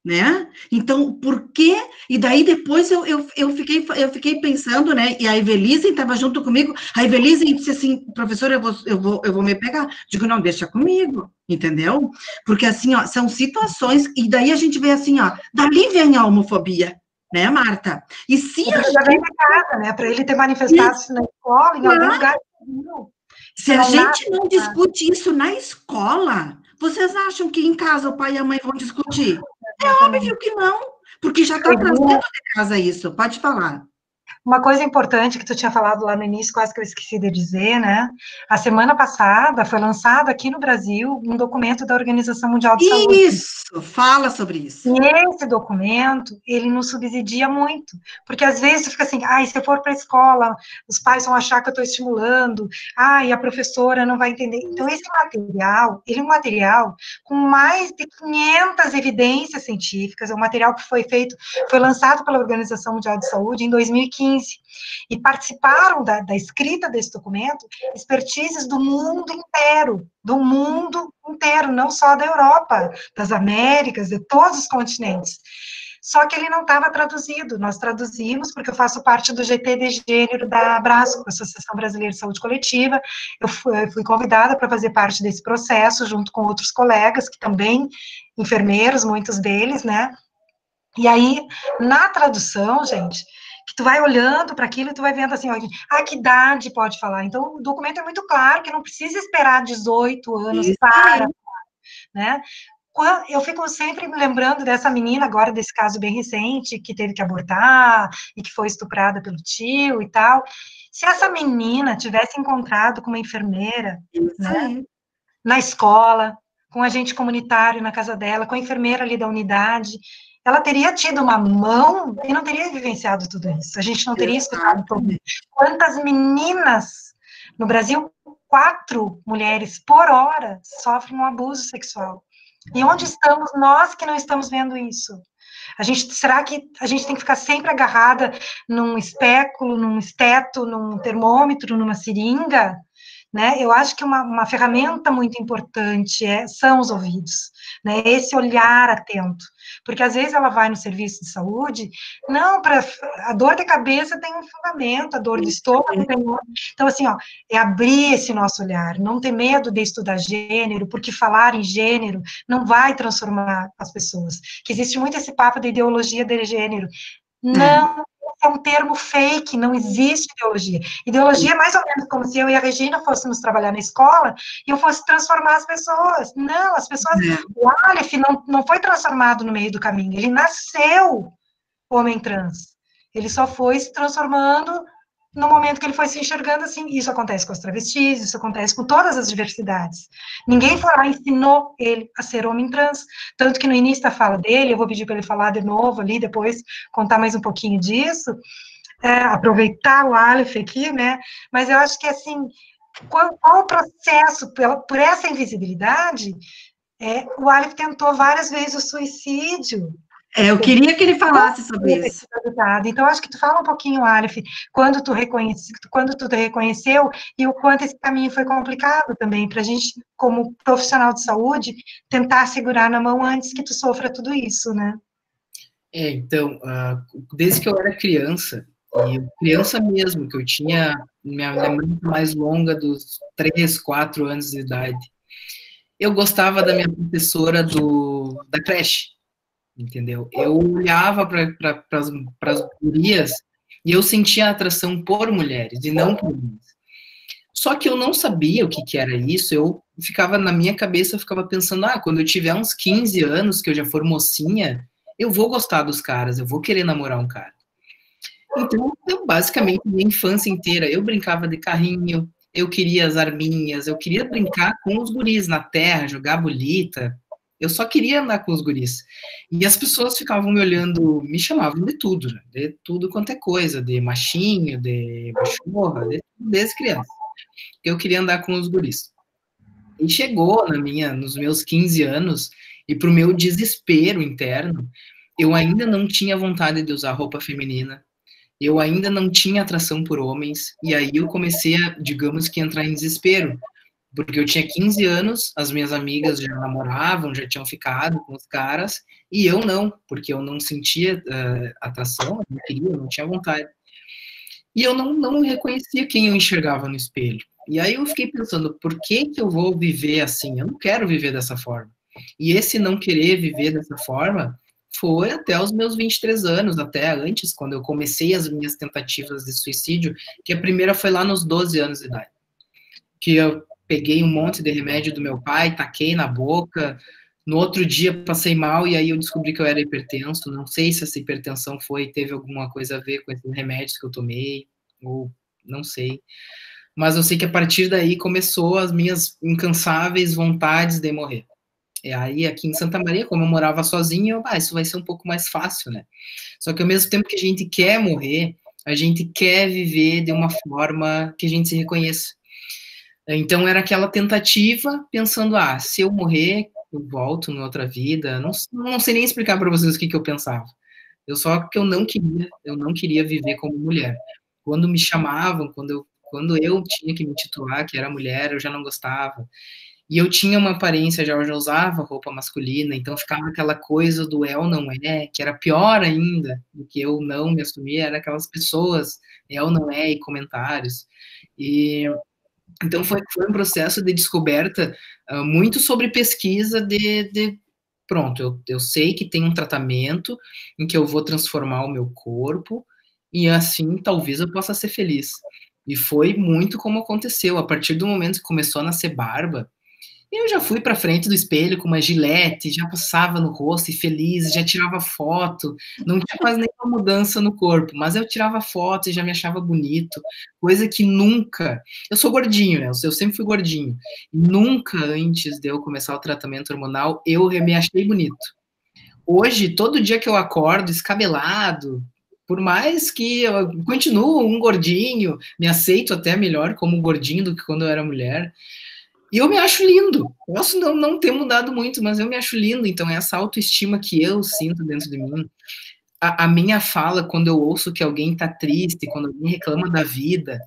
né? Então, por quê? E daí depois eu fiquei pensando, né? E a Evelise estava junto comigo. A Evelise disse assim, professora, eu vou me pegar. Digo, não, deixa comigo, entendeu? Porque assim, ó, são situações, e daí a gente vê assim, ó, dali vem a homofobia, né, Marta? E se a Já vem de casa, né? Para ele ter manifestado isso na escola, em algum lugar. Se a gente não discute isso na escola, vocês acham que em casa o pai e a mãe vão discutir? É óbvio que não, porque já está trazendo de casa isso. Pode falar. Uma coisa importante que tu tinha falado lá no início, quase que eu esqueci de dizer, né? A semana passada foi lançado aqui no Brasil um documento da Organização Mundial de Saúde. Isso, fala sobre isso. E esse documento, ele nos subsidia muito, porque às vezes tu fica assim, se eu for para a escola, os pais vão achar que eu estou estimulando, e a professora não vai entender. Então, esse material, ele é um material com mais de 500 evidências científicas, é um material que foi lançado pela Organização Mundial de Saúde em 2015, e participaram da escrita desse documento expertises do mundo inteiro, não só da Europa, das Américas, de todos os continentes. só que ele não estava traduzido. Nós traduzimos, porque eu faço parte do GT de Gênero da Abrasco, Associação Brasileira de Saúde Coletiva. Eu fui convidada para fazer parte desse processo, junto com outros colegas, que também, enfermeiros, muitos deles, né? E aí, na tradução, gente, que tu vai olhando para aquilo e tu vai vendo assim, ó, que idade pode falar. Então, o documento é muito claro que não precisa esperar 18 anos para, né? Eu fico sempre me lembrando dessa menina, agora desse caso bem recente, que teve que abortar e que foi estuprada pelo tio e tal. Se essa menina tivesse encontrado com uma enfermeira, né, na escola, com um agente comunitário na casa dela, com a enfermeira ali da unidade, ela teria tido uma mão e não teria vivenciado tudo isso. A gente não teria escutado tudo. Quantas meninas no Brasil, 4 mulheres por hora sofrem um abuso sexual. E onde estamos nós que não estamos vendo isso? Será que a gente tem que ficar sempre agarrada num espéculo, num esteto, num termômetro, numa seringa? Né? Eu acho que uma ferramenta muito importante são os ouvidos, né? Esse olhar atento, porque às vezes ela vai no serviço de saúde, não, a dor de cabeça tem um fundamento, a dor de estômago tem outro. Então, assim, ó, é abrir esse nosso olhar, não ter medo de estudar gênero, porque falar em gênero não vai transformar as pessoas, que existe muito esse papo de ideologia de gênero. Não, é um termo fake, não existe ideologia. Ideologia é mais ou menos como se eu e a Regina fôssemos trabalhar na escola e eu fosse transformar as pessoas. Não, as pessoas... O Aleph não foi transformado no meio do caminho, ele nasceu homem trans. Ele só foi se transformando no momento que ele foi se enxergando assim. Isso acontece com as travestis, isso acontece com todas as diversidades. Ninguém foi lá e ensinou ele a ser homem trans. Tanto que no início da fala dele, eu vou pedir para ele falar de novo ali, depois contar mais um pouquinho disso, aproveitar o Aleph aqui, né? Mas eu acho que, assim, qual o processo por essa invisibilidade? O Aleph tentou várias vezes o suicídio. Eu queria que ele falasse sobre isso. Então, acho que tu fala um pouquinho, Aleph, quando tu reconheceu e o quanto esse caminho foi complicado também, para a gente, como profissional de saúde, tentar segurar na mão antes que tu sofra tudo isso, né? Então, desde que eu era criança, e criança mesmo, que eu tinha minha lembrança mais longa dos 3, 4 anos de idade, eu gostava da minha professora da creche. Entendeu? Eu olhava para as gurias e eu sentia atração por mulheres e não por homens. Só que eu não sabia o que era isso, eu ficava na minha cabeça, eu ficava pensando, quando eu tiver uns 15 anos, que eu já for mocinha, eu vou gostar dos caras, eu vou querer namorar um cara. Então, basicamente, minha infância inteira, eu brincava de carrinho, eu queria as arminhas, eu queria brincar com os guris na terra, jogar bolita. Eu só queria andar com os guris. E as pessoas ficavam me olhando, me chamavam de tudo quanto é coisa, de machinho, de machorra, desde criança. Eu queria andar com os guris. E chegou nos meus 15 anos, e pro meu desespero interno, eu ainda não tinha vontade de usar roupa feminina, eu ainda não tinha atração por homens, e aí eu comecei a, digamos que, entrar em desespero. Porque eu tinha 15 anos, as minhas amigas já namoravam, já tinham ficado com os caras, e eu não, porque eu não sentia atração, eu não queria, eu não tinha vontade. E eu não reconhecia quem eu enxergava no espelho. E aí eu fiquei pensando, por que eu vou viver assim? Eu não quero viver dessa forma. E esse não querer viver dessa forma foi até os meus 23 anos, até antes, quando eu comecei as minhas tentativas de suicídio, que a primeira foi lá nos 12 anos de idade. Que eu peguei um monte de remédio do meu pai, taquei na boca, no outro dia passei mal e aí eu descobri que eu era hipertenso, não sei se essa hipertensão teve alguma coisa a ver com esses remédios que eu tomei, ou não sei, mas eu sei que a partir daí começou as minhas incansáveis vontades de morrer. E aí aqui em Santa Maria, como eu morava sozinho, isso vai ser um pouco mais fácil, né? Só que ao mesmo tempo que a gente quer morrer, a gente quer viver de uma forma que a gente se reconheça. Então, era aquela tentativa, pensando, se eu morrer, eu volto em outra vida. Não sei nem explicar para vocês o que eu pensava. Só que eu não queria viver como mulher. Quando me chamavam, quando eu tinha que me titular, que era mulher, eu já não gostava. E eu tinha uma aparência, eu já usava roupa masculina, então ficava aquela coisa do é ou não é, que era pior ainda do que eu não me assumir, era aquelas pessoas, é ou não é, e comentários. E então foi um processo de descoberta muito sobre pesquisa pronto, eu sei que tem um tratamento em que eu vou transformar o meu corpo e assim talvez eu possa ser feliz. E foi muito como aconteceu. A partir do momento que começou a nascer barba, eu já fui para frente do espelho com uma gilete, já passava no rosto e feliz, já tirava foto, não tinha quase nenhuma mudança no corpo, mas eu tirava foto e já me achava bonito, coisa que nunca... Eu sou gordinho, né? Eu sempre fui gordinho. E nunca antes de eu começar o tratamento hormonal, eu me achei bonito. Hoje, todo dia que eu acordo escabelado, por mais que eu continuo um gordinho, me aceito até melhor como gordinho do que quando eu era mulher, e eu me acho lindo. Posso não ter mudado muito, mas eu me acho lindo. Então, essa autoestima que eu sinto dentro de mim, a minha fala, quando eu ouço que alguém tá triste, quando alguém reclama da vida,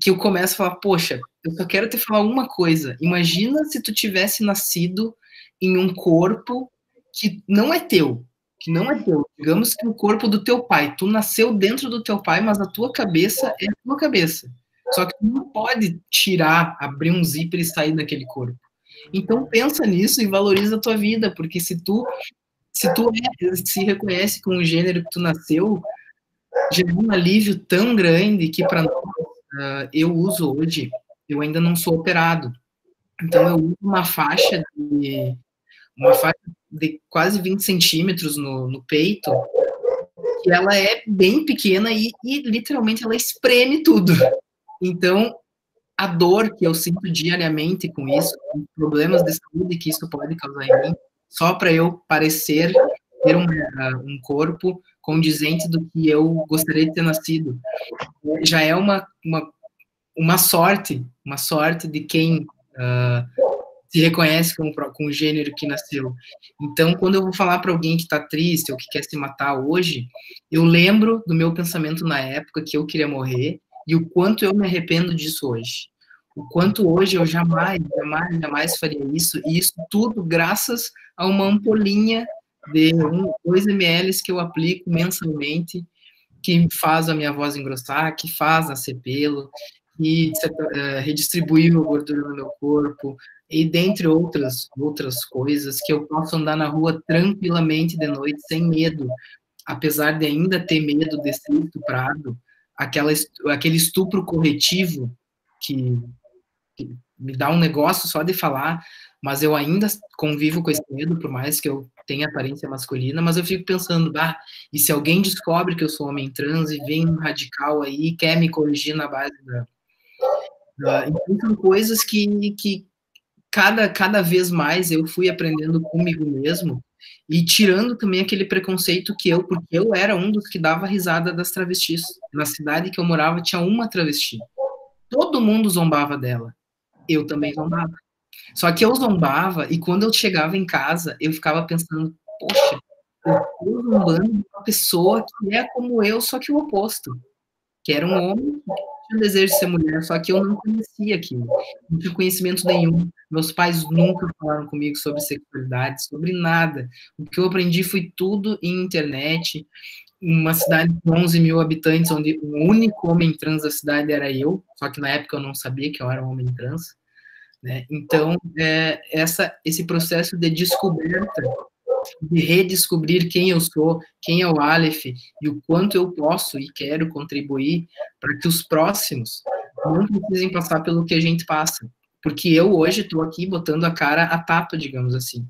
que eu começo a falar, poxa, eu só quero te falar uma coisa. Imagina se tu tivesse nascido em um corpo que não é teu. Que não é teu. Digamos que o corpo do teu pai. Tu nasceu dentro do teu pai, mas a tua cabeça é a tua cabeça. Só que tu não pode tirar, abrir um zíper e sair daquele corpo. Então pensa nisso e valoriza a tua vida, porque se tu se reconhece com o gênero que tu nasceu, já é um alívio tão grande que para nós, eu uso hoje, eu ainda não sou operado. Então eu uso uma faixa de quase 20 centímetros no peito, que ela é bem pequena e literalmente ela espreme tudo. Então, a dor que eu sinto diariamente com isso, os problemas de saúde que isso pode causar em mim, só para eu parecer ter um corpo condizente do que eu gostaria de ter nascido, já é uma sorte de quem se reconhece com o gênero que nasceu. Então, quando eu vou falar para alguém que está triste ou que quer se matar hoje, eu lembro do meu pensamento na época que eu queria morrer, e o quanto eu me arrependo disso hoje. O quanto hoje eu jamais faria isso, e isso tudo graças a uma ampolinha de 2 ml que eu aplico mensalmente, que faz a minha voz engrossar, que faz nascer pelo, que redistribuiu a gordura no meu corpo, e dentre outras coisas, que eu posso andar na rua tranquilamente de noite, sem medo, apesar de ainda ter medo de ser estuprado, aquele estupro corretivo que me dá um negócio só de falar, mas eu ainda convivo com esse medo, por mais que eu tenha aparência masculina, mas eu fico pensando, e se alguém descobre que eu sou homem trans e vem um radical aí e quer me corrigir na base então são coisas que cada vez mais eu fui aprendendo comigo mesmo e tirando também aquele preconceito porque eu era um dos que dava risada das travestis. Na cidade que eu morava tinha uma travesti. Todo mundo zombava dela. Eu também zombava. Só que eu zombava e quando eu chegava em casa, eu ficava pensando, poxa, eu estou zombando de uma pessoa que é como eu, só que o oposto. Que era um homem que tinha o desejo de ser mulher, só que eu não conhecia aquilo. Não tinha conhecimento nenhum. Meus pais nunca falaram comigo sobre sexualidade, sobre nada. O que eu aprendi foi tudo em internet, uma cidade de 11 mil habitantes, onde o único homem trans da cidade era eu, só que na época eu não sabia que eu era um homem trans, né? Então, esse processo de descoberta, de redescobrir quem eu sou, quem é o Aleph, e o quanto eu posso e quero contribuir para que os próximos não precisem passar pelo que a gente passa. Porque eu hoje estou aqui botando a cara a tapa, digamos assim.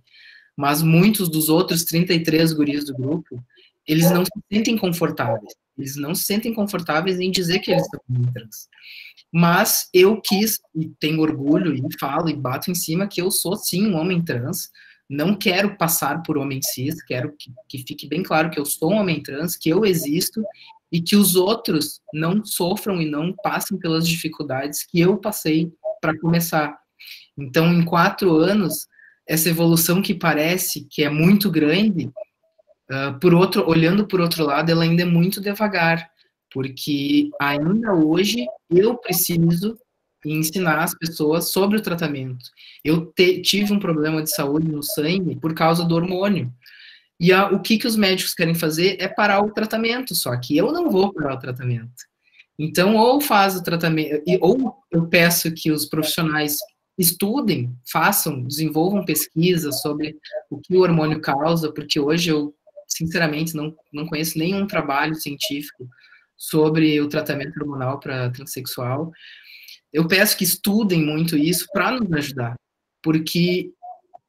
Mas muitos dos outros 33 guris do grupo, eles não se sentem confortáveis. Eles não se sentem confortáveis em dizer que eles são trans. Mas eu quis, e tenho orgulho, e falo, e bato em cima, que eu sou, sim, um homem trans. Não quero passar por homem cis, quero que fique bem claro que eu sou um homem trans, que eu existo, e que os outros não sofram e não passem pelas dificuldades que eu passei para começar. Então, em 4 anos, essa evolução que parece que é muito grande, olhando por outro lado, ela ainda é muito devagar, porque ainda hoje eu preciso e ensinar as pessoas sobre o tratamento. Eu tive um problema de saúde no sangue por causa do hormônio. E o que os médicos querem fazer é parar o tratamento, só que eu não vou parar o tratamento. Então, ou faz o tratamento, ou eu peço que os profissionais estudem, desenvolvam pesquisas sobre o que o hormônio causa, porque hoje eu, sinceramente, não conheço nenhum trabalho científico sobre o tratamento hormonal para transexual. Eu peço que estudem muito isso para nos ajudar, porque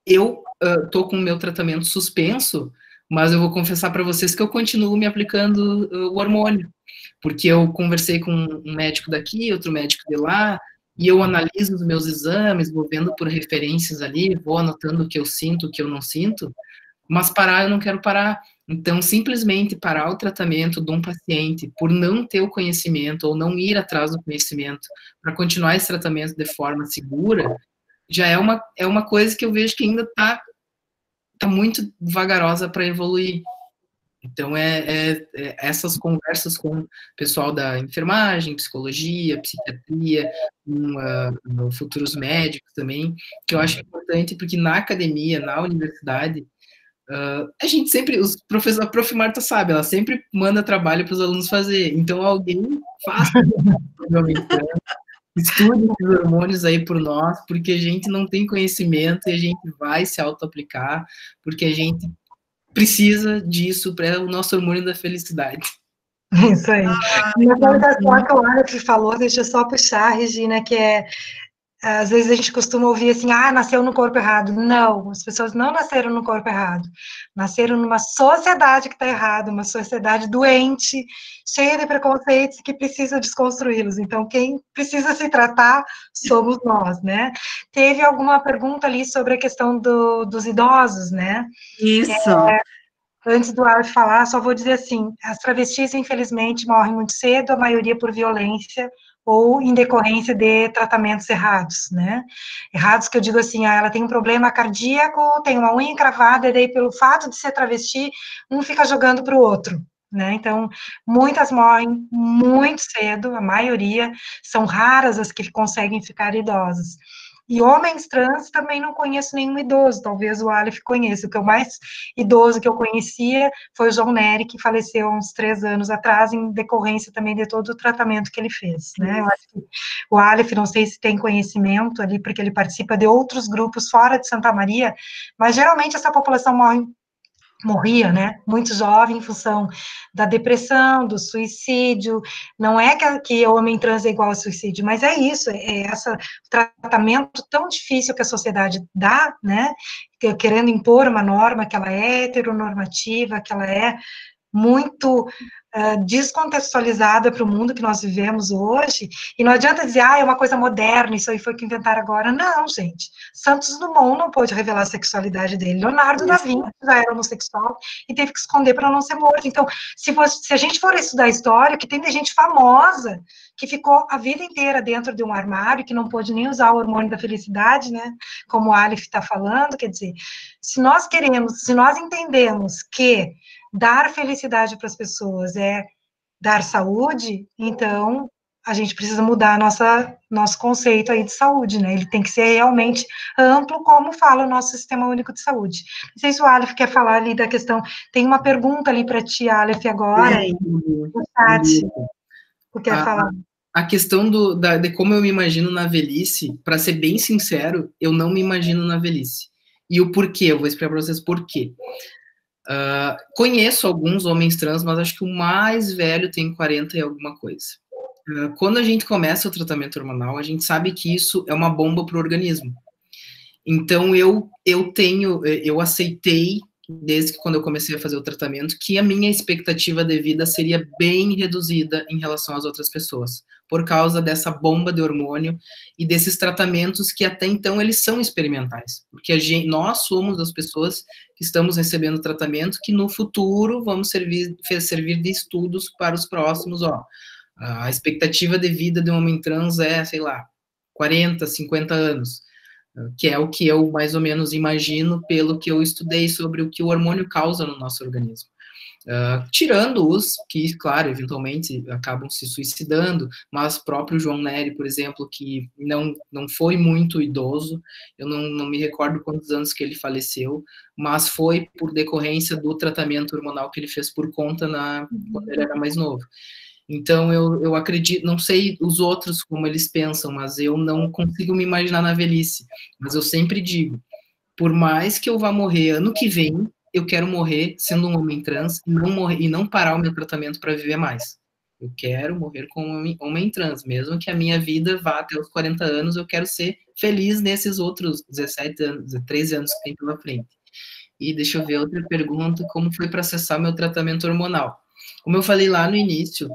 eu estou com o meu tratamento suspenso, mas eu vou confessar para vocês que eu continuo me aplicando o hormônio, porque eu conversei com um médico daqui, outro médico de lá, e eu analiso os meus exames, vou vendo por referências ali, vou anotando o que eu sinto, o que eu não sinto, mas parar eu não quero parar. Então, simplesmente parar o tratamento de um paciente por não ter o conhecimento ou não ir atrás do conhecimento para continuar esse tratamento de forma segura, já é uma coisa que eu vejo que ainda está muito vagarosa para evoluir. Então, essas conversas com o pessoal da enfermagem, psicologia, psiquiatria, futuros médicos também, que eu acho importante, porque na academia, na universidade, a gente sempre, a Prof. Marta sabe, ela sempre manda trabalho para os alunos fazer. Então, alguém faça, estude os hormônios aí por nós, porque a gente não tem conhecimento e a gente vai se auto-aplicar, porque a gente precisa disso para o nosso hormônio da felicidade. Isso aí. Uma coisa só que o Alex falou, deixa eu só puxar, Regina, que às vezes a gente costuma ouvir assim, nasceu no corpo errado. Não, as pessoas não nasceram no corpo errado. Nasceram numa sociedade que está errada, uma sociedade doente, cheia de preconceitos que precisa desconstruí-los. Então, quem precisa se tratar somos nós, né? Teve alguma pergunta ali sobre a questão dos idosos, né? Isso. Antes do Alex falar, só vou dizer assim, as travestis, infelizmente, morrem muito cedo, a maioria por violência, ou em decorrência de tratamentos errados, né? Errados que eu digo assim, ela tem um problema cardíaco, tem uma unha encravada, e daí pelo fato de ser travesti, um fica jogando para o outro, né? Então, muitas morrem muito cedo, a maioria, são raras as que conseguem ficar idosas. E homens trans também não conheço nenhum idoso, talvez o Aleph conheça. O que o mais idoso que eu conhecia foi o João Nery, que faleceu há uns 3 anos atrás, em decorrência também de todo o tratamento que ele fez, né? Eu acho que o Aleph, não sei se tem conhecimento ali, porque ele participa de outros grupos fora de Santa Maria, mas geralmente essa população morria, né, muito jovem em função da depressão, do suicídio. Não é que o homem trans é igual ao suicídio, mas é isso, esse tratamento tão difícil que a sociedade dá, né, querendo impor uma norma que ela é heteronormativa, que ela é muito descontextualizada para o mundo que nós vivemos hoje, e não adianta dizer, é uma coisa moderna, isso aí foi que inventaram agora. Não, gente. Santos Dumont não pôde revelar a sexualidade dele. Leonardo da Vinci já era homossexual e teve que esconder para não ser morto. Então, se a gente for estudar a história, que tem de gente famosa que ficou a vida inteira dentro de um armário, que não pôde nem usar o hormônio da felicidade, né, como o Aleph está falando, quer dizer, se nós entendemos que dar felicidade para as pessoas é dar saúde, então a gente precisa mudar nosso conceito aí de saúde, né? Ele tem que ser realmente amplo, como fala o nosso Sistema Único de Saúde. Não sei se o Aleph quer falar ali da questão, tem uma pergunta ali para ti, Aleph, agora, no chat, tu quer falar? A questão de como eu me imagino na velhice, para ser bem sincero, eu não me imagino na velhice. E o porquê, eu vou explicar para vocês por quê. Conheço alguns homens trans, mas acho que o mais velho tem 40 e alguma coisa. Quando a gente começa o tratamento hormonal, a gente sabe que isso é uma bomba para o organismo. Então, eu aceitei, desde que quando eu comecei a fazer o tratamento, que a minha expectativa de vida seria bem reduzida em relação às outras pessoas, por causa dessa bomba de hormônio e desses tratamentos que até então eles são experimentais, porque nós somos as pessoas que estamos recebendo tratamento que no futuro vamos servir de estudos para os próximos, a expectativa de vida de um homem trans é, sei lá, 40, 50 anos, que é o que eu mais ou menos imagino pelo que eu estudei sobre o que o hormônio causa no nosso organismo. tirando os que, claro, eventualmente acabam se suicidando, mas próprio João Nery, por exemplo, que não foi muito idoso, eu não me recordo quantos anos que ele faleceu, mas foi por decorrência do tratamento hormonal que ele fez por conta quando ele era mais novo. Então, eu acredito, não sei os outros como eles pensam, mas eu não consigo me imaginar na velhice. Mas eu sempre digo, por mais que eu vá morrer ano que vem, eu quero morrer sendo um homem trans e não parar o meu tratamento para viver mais. Eu quero morrer como homem trans, mesmo que a minha vida vá até os 40 anos, eu quero ser feliz nesses outros 17 anos, 13 anos que tem pela frente. E deixa eu ver outra pergunta, como foi para acessar meu tratamento hormonal? Como eu falei lá no início,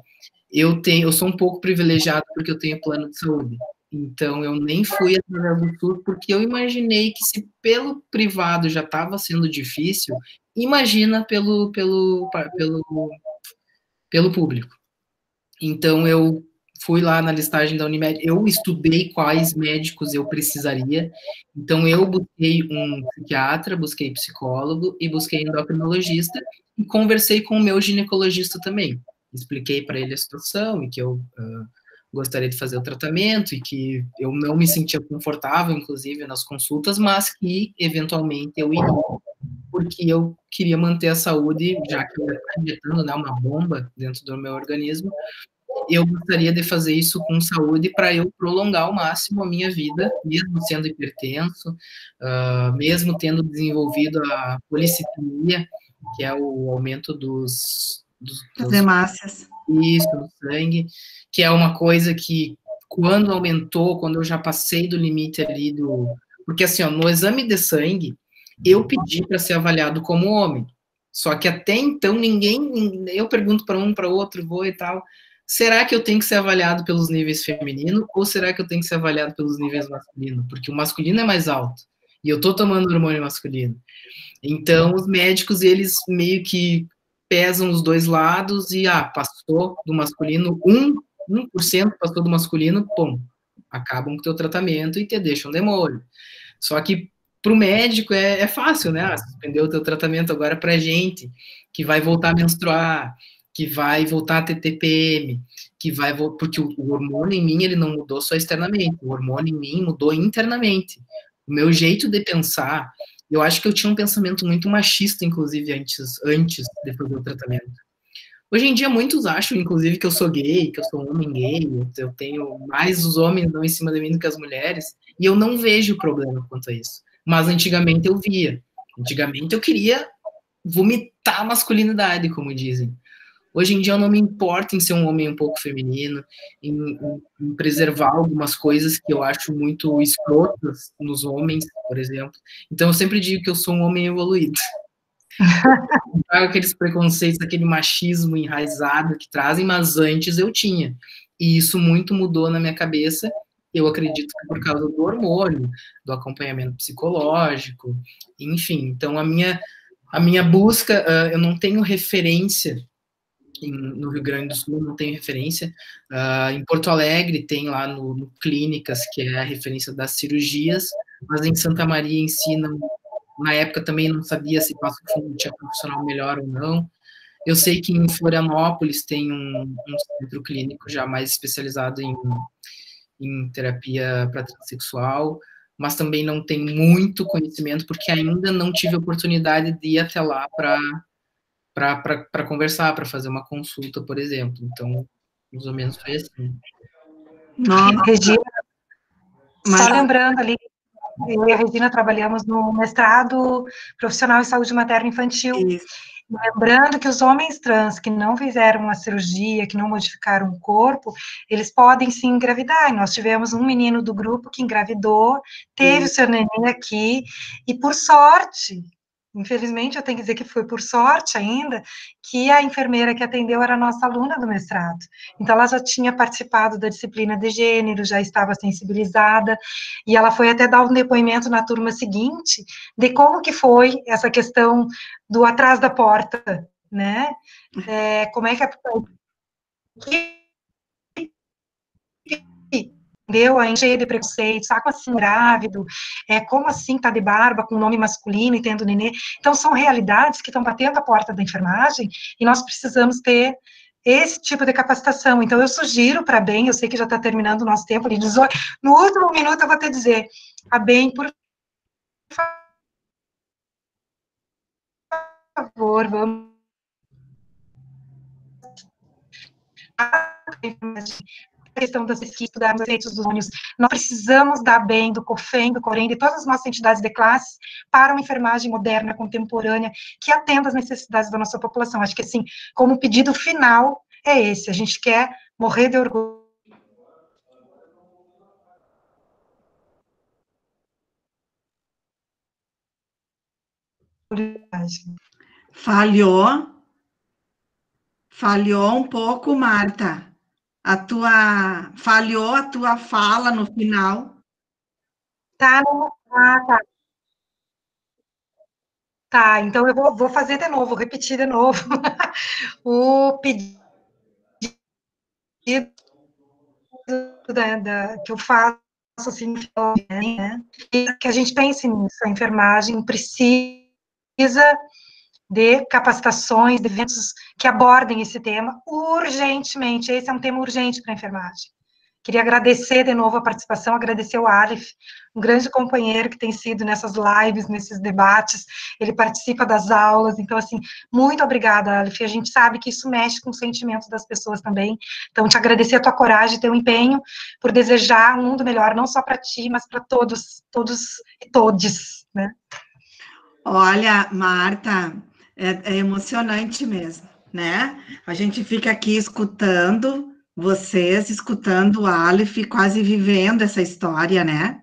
eu sou um pouco privilegiado porque eu tenho plano de saúde. Então, eu nem fui através do SUS, porque eu imaginei que se pelo privado já estava sendo difícil, imagina pelo público. Então, eu fui lá na listagem da Unimed, eu estudei quais médicos eu precisaria, então eu busquei um psiquiatra, busquei psicólogo e busquei endocrinologista, e conversei com o meu ginecologista também. Expliquei para ele a situação e que eu gostaria de fazer o tratamento e que eu não me sentia confortável, inclusive, nas consultas, mas que, eventualmente, eu iria, porque eu queria manter a saúde, já que eu estava injetando, né, uma bomba dentro do meu organismo, eu gostaria de fazer isso com saúde para eu prolongar ao máximo a minha vida, mesmo sendo hipertenso, mesmo tendo desenvolvido a policitemia, que é o aumento das hemácias. Isso, no sangue, que é uma coisa que, quando aumentou, quando eu já passei do limite ali Porque, assim, ó, no exame de sangue, eu pedi para ser avaliado como homem. Só que até então, eu pergunto para um, para outro, vou e tal. Será que eu tenho que ser avaliado pelos níveis feminino ou será que eu tenho que ser avaliado pelos níveis masculino? Porque o masculino é mais alto. E eu tô tomando hormônio masculino. Então, os médicos, eles meio que pesam os dois lados e, passou do masculino, 1% passou do masculino, pum, acabam com o teu tratamento e te deixam de molho. Só que para o médico é fácil, né? Suspender o teu tratamento agora para gente que vai voltar a menstruar, que vai voltar a ter TPM, porque o hormônio em mim, ele não mudou só externamente, o hormônio em mim mudou internamente. O meu jeito de pensar, eu acho que eu tinha um pensamento muito machista, inclusive, antes de fazer o tratamento. Hoje em dia, muitos acham, inclusive, que eu sou gay, que eu sou um homem gay, eu tenho mais os homens não em cima de mim do que as mulheres, e eu não vejo problema quanto a isso. Mas antigamente eu via. Antigamente eu queria vomitar a masculinidade, como dizem. Hoje em dia eu não me importo em ser um homem um pouco feminino, em preservar algumas coisas que eu acho muito escrotas nos homens, por exemplo. Então eu sempre digo que eu sou um homem evoluído. Aqueles preconceitos, aquele machismo enraizado que trazem, mas antes eu tinha. E isso muito mudou na minha cabeça. Eu acredito que por causa do hormônio, do acompanhamento psicológico, enfim. Então a minha busca, eu não tenho referência no Rio Grande do Sul, não tenho referência. Em Porto Alegre tem lá no Clínicas, que é a referência das cirurgias, mas em Santa Maria em si, na época também não sabia se Passo Fundo tinha profissional melhor ou não. Eu sei que em Florianópolis tem um centro clínico já mais especializado em terapia para transexual, mas também não tem muito conhecimento, porque ainda não tive oportunidade de ir até lá para conversar, para fazer uma consulta, por exemplo. Então, mais ou menos foi assim. Nossa. Regina, só lembrando ali, eu e a Regina trabalhamos no mestrado profissional em saúde materno-infantil. Lembrando que os homens trans que não fizeram a cirurgia, que não modificaram o corpo, eles podem sim engravidar. E nós tivemos um menino do grupo que engravidou, teve o seu neném aqui, e por sorte, infelizmente eu tenho que dizer que foi por sorte ainda, que a enfermeira que atendeu era nossa aluna do mestrado. Então ela já tinha participado da disciplina de gênero, já estava sensibilizada, e ela foi até dar um depoimento na turma seguinte de como que foi essa questão do atrás da porta, né? Como é que entendeu? A encher de preconceito, tá assim grávido, como assim tá de barba com nome masculino e tendo nenê? Então, são realidades que estão batendo a porta da enfermagem e nós precisamos ter esse tipo de capacitação. Então, eu sugiro para a BEM, eu sei que já está terminando o nosso tempo, no último minuto eu vou te dizer, a BEM, por favor, vamos a questão das pesquisas, estudarmos os direitos dos ônibus, nós precisamos da BEM, do COFEM, do COREN, de todas as nossas entidades de classe, para uma enfermagem moderna, contemporânea, que atenda às necessidades da nossa população. Acho que, assim, como pedido final, é esse, a gente quer morrer de orgulho. Falhou um pouco, Marta. Falhou a tua fala no final. Tá. Tá, então eu vou fazer de novo, vou repetir de novo. O pedido que eu faço, assim, né, que a gente pense nisso, a enfermagem precisa de capacitações, de eventos que abordem esse tema urgentemente. Esse é um tema urgente para a enfermagem. Queria agradecer de novo a participação, agradecer o Aleph, um grande companheiro que tem sido nessas lives, nesses debates, ele participa das aulas, então, assim, muito obrigada, Aleph, a gente sabe que isso mexe com os sentimentos das pessoas também, então, te agradecer a tua coragem, teu empenho, por desejar um mundo melhor, não só para ti, mas para todos e todes, né? Olha, Marta, é emocionante mesmo, né? A gente fica aqui escutando vocês, escutando o Aleph, quase vivendo essa história, né?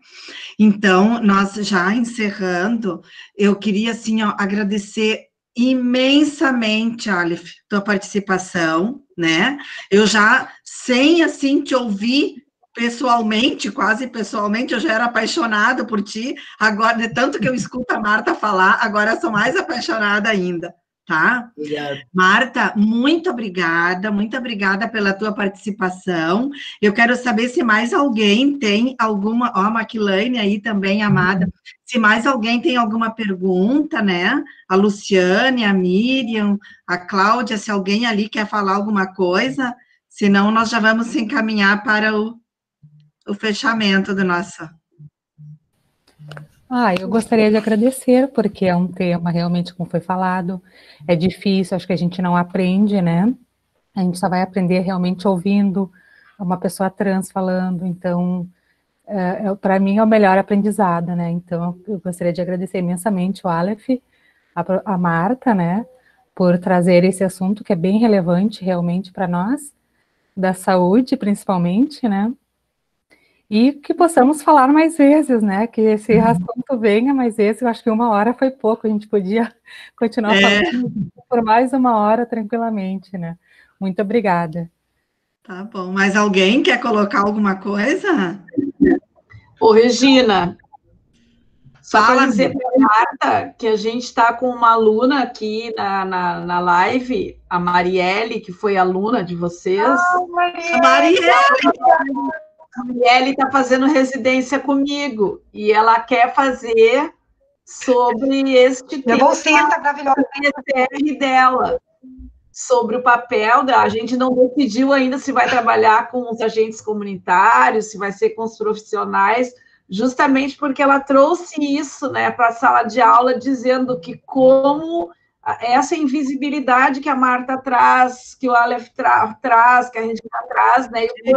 Então, nós já encerrando, eu queria, assim, ó, agradecer imensamente, Aleph, tua participação, né? Eu já, sem, assim, te ouvir pessoalmente, quase pessoalmente, eu já era apaixonada por ti, agora, de tanto que eu escuto a Marta falar, agora sou mais apaixonada ainda, tá? Obrigado. Marta, muito obrigada pela tua participação. Eu quero saber se mais alguém tem alguma, ó, a Maquilane aí também, amada, se mais alguém tem alguma pergunta, né? A Luciane, a Miriam, a Cláudia, se alguém ali quer falar alguma coisa, senão nós já vamos se encaminhar para o fechamento do nosso... Eu gostaria de agradecer, porque é um tema realmente, como foi falado, é difícil, acho que a gente não aprende, né? A gente só vai aprender realmente ouvindo uma pessoa trans falando, então, para mim é o melhor aprendizado, né? Então, eu gostaria de agradecer imensamente o Aleph, a Marta, né, por trazer esse assunto que é bem relevante realmente para nós, da saúde principalmente, né? E que possamos falar mais vezes, né? Que esse assunto venha mais vezes. Eu acho que 1 hora foi pouco, a gente podia continuar falando por mais 1 hora tranquilamente, né? Muito obrigada. Tá bom. Mais alguém quer colocar alguma coisa? Ô, Regina, só para Fala, dizer para a Marta que a gente está com uma aluna aqui na live, a Marielle, que foi aluna de vocês. Marielle! A Marielle está fazendo residência comigo e ela quer fazer sobre este tema. Maravilhosa. dela, sobre o papel da... A gente não decidiu ainda se vai trabalhar com os agentes comunitários, se vai ser com os profissionais, justamente porque ela trouxe isso, né, para a sala de aula, dizendo que como essa invisibilidade que a Marta traz, que o Aleph traz, que a gente traz, né, e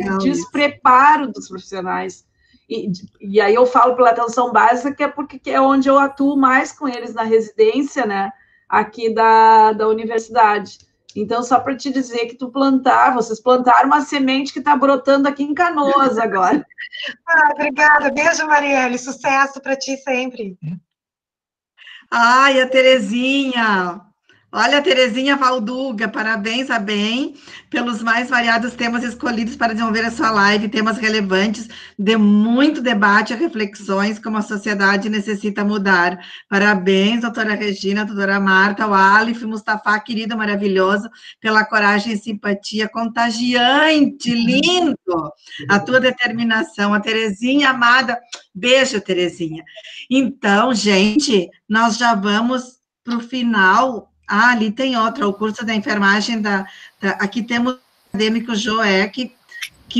o despreparo dos profissionais. E aí eu falo pela atenção básica, que é porque é onde eu atuo mais com eles na residência, né, aqui da universidade. Então, só para te dizer que vocês plantaram uma semente que está brotando aqui em Canoas agora. Obrigada. Beijo, Marielle. Sucesso para ti sempre. Ai, a Terezinha. Olha, Terezinha Valduga, parabéns a Bem pelos mais variados temas escolhidos para desenvolver a sua live, temas relevantes, de muito debate e reflexões, como a sociedade necessita mudar. Parabéns, doutora Regina, doutora Marta, o Alif, Mustafa, querido, maravilhoso, pela coragem e simpatia contagiante, lindo, a tua determinação. A Terezinha, amada, beijo, Terezinha. Então, gente, nós já vamos para o final. Ah, ali tem outra, o curso da enfermagem aqui temos o acadêmico Joé, que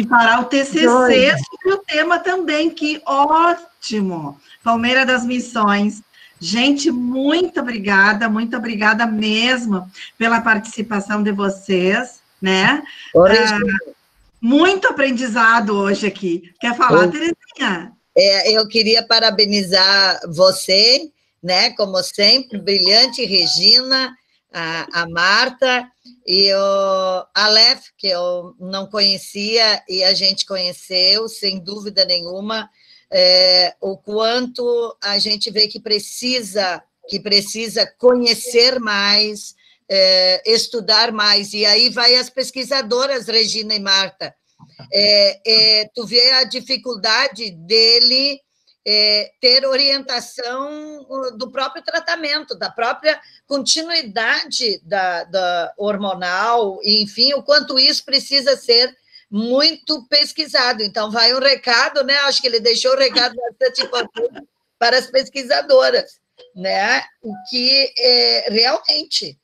fará o TCC sobre o tema também, que ótimo! Palmeira das Missões. Gente, muito obrigada mesmo pela participação de vocês, né? Muito aprendizado hoje aqui. Quer falar, Terezinha? Eu queria parabenizar você, né, como sempre, brilhante Regina, a Marta e o Aleph, que eu não conhecia e a gente conheceu, sem dúvida nenhuma, o quanto a gente vê que precisa conhecer mais, estudar mais, e aí vai as pesquisadoras, Regina e Marta. Tu vê a dificuldade dele ter orientação do próprio tratamento, da própria continuidade da hormonal, enfim, o quanto isso precisa ser muito pesquisado. Então, vai um recado, né? Acho que ele deixou o recado bastante importante para as pesquisadoras, né? Que realmente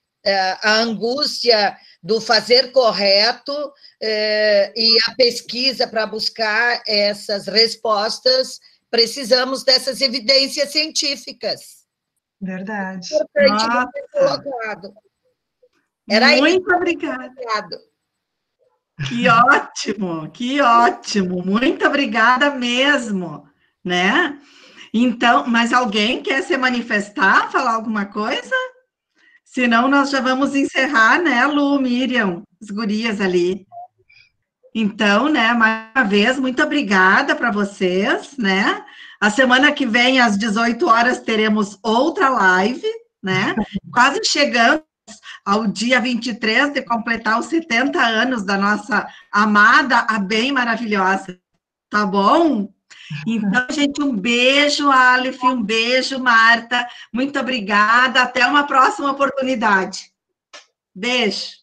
a angústia do fazer correto e a pesquisa para buscar essas respostas, precisamos dessas evidências científicas. Verdade. Importante ter colocado. Muito obrigada. Que ótimo. Muito obrigada mesmo, né? Então, mas alguém quer se manifestar, falar alguma coisa? Senão nós já vamos encerrar, né, Lu, Miriam, as gurias ali. Então, né, mais uma vez, muito obrigada para vocês, né? A semana que vem, às 18 horas, teremos outra live, né? Quase chegando ao dia 23 de completar os 70 anos da nossa amada, a Bem maravilhosa. Tá bom? Então, gente, um beijo, Aleph, um beijo, Marta. Muito obrigada. Até uma próxima oportunidade. Beijo.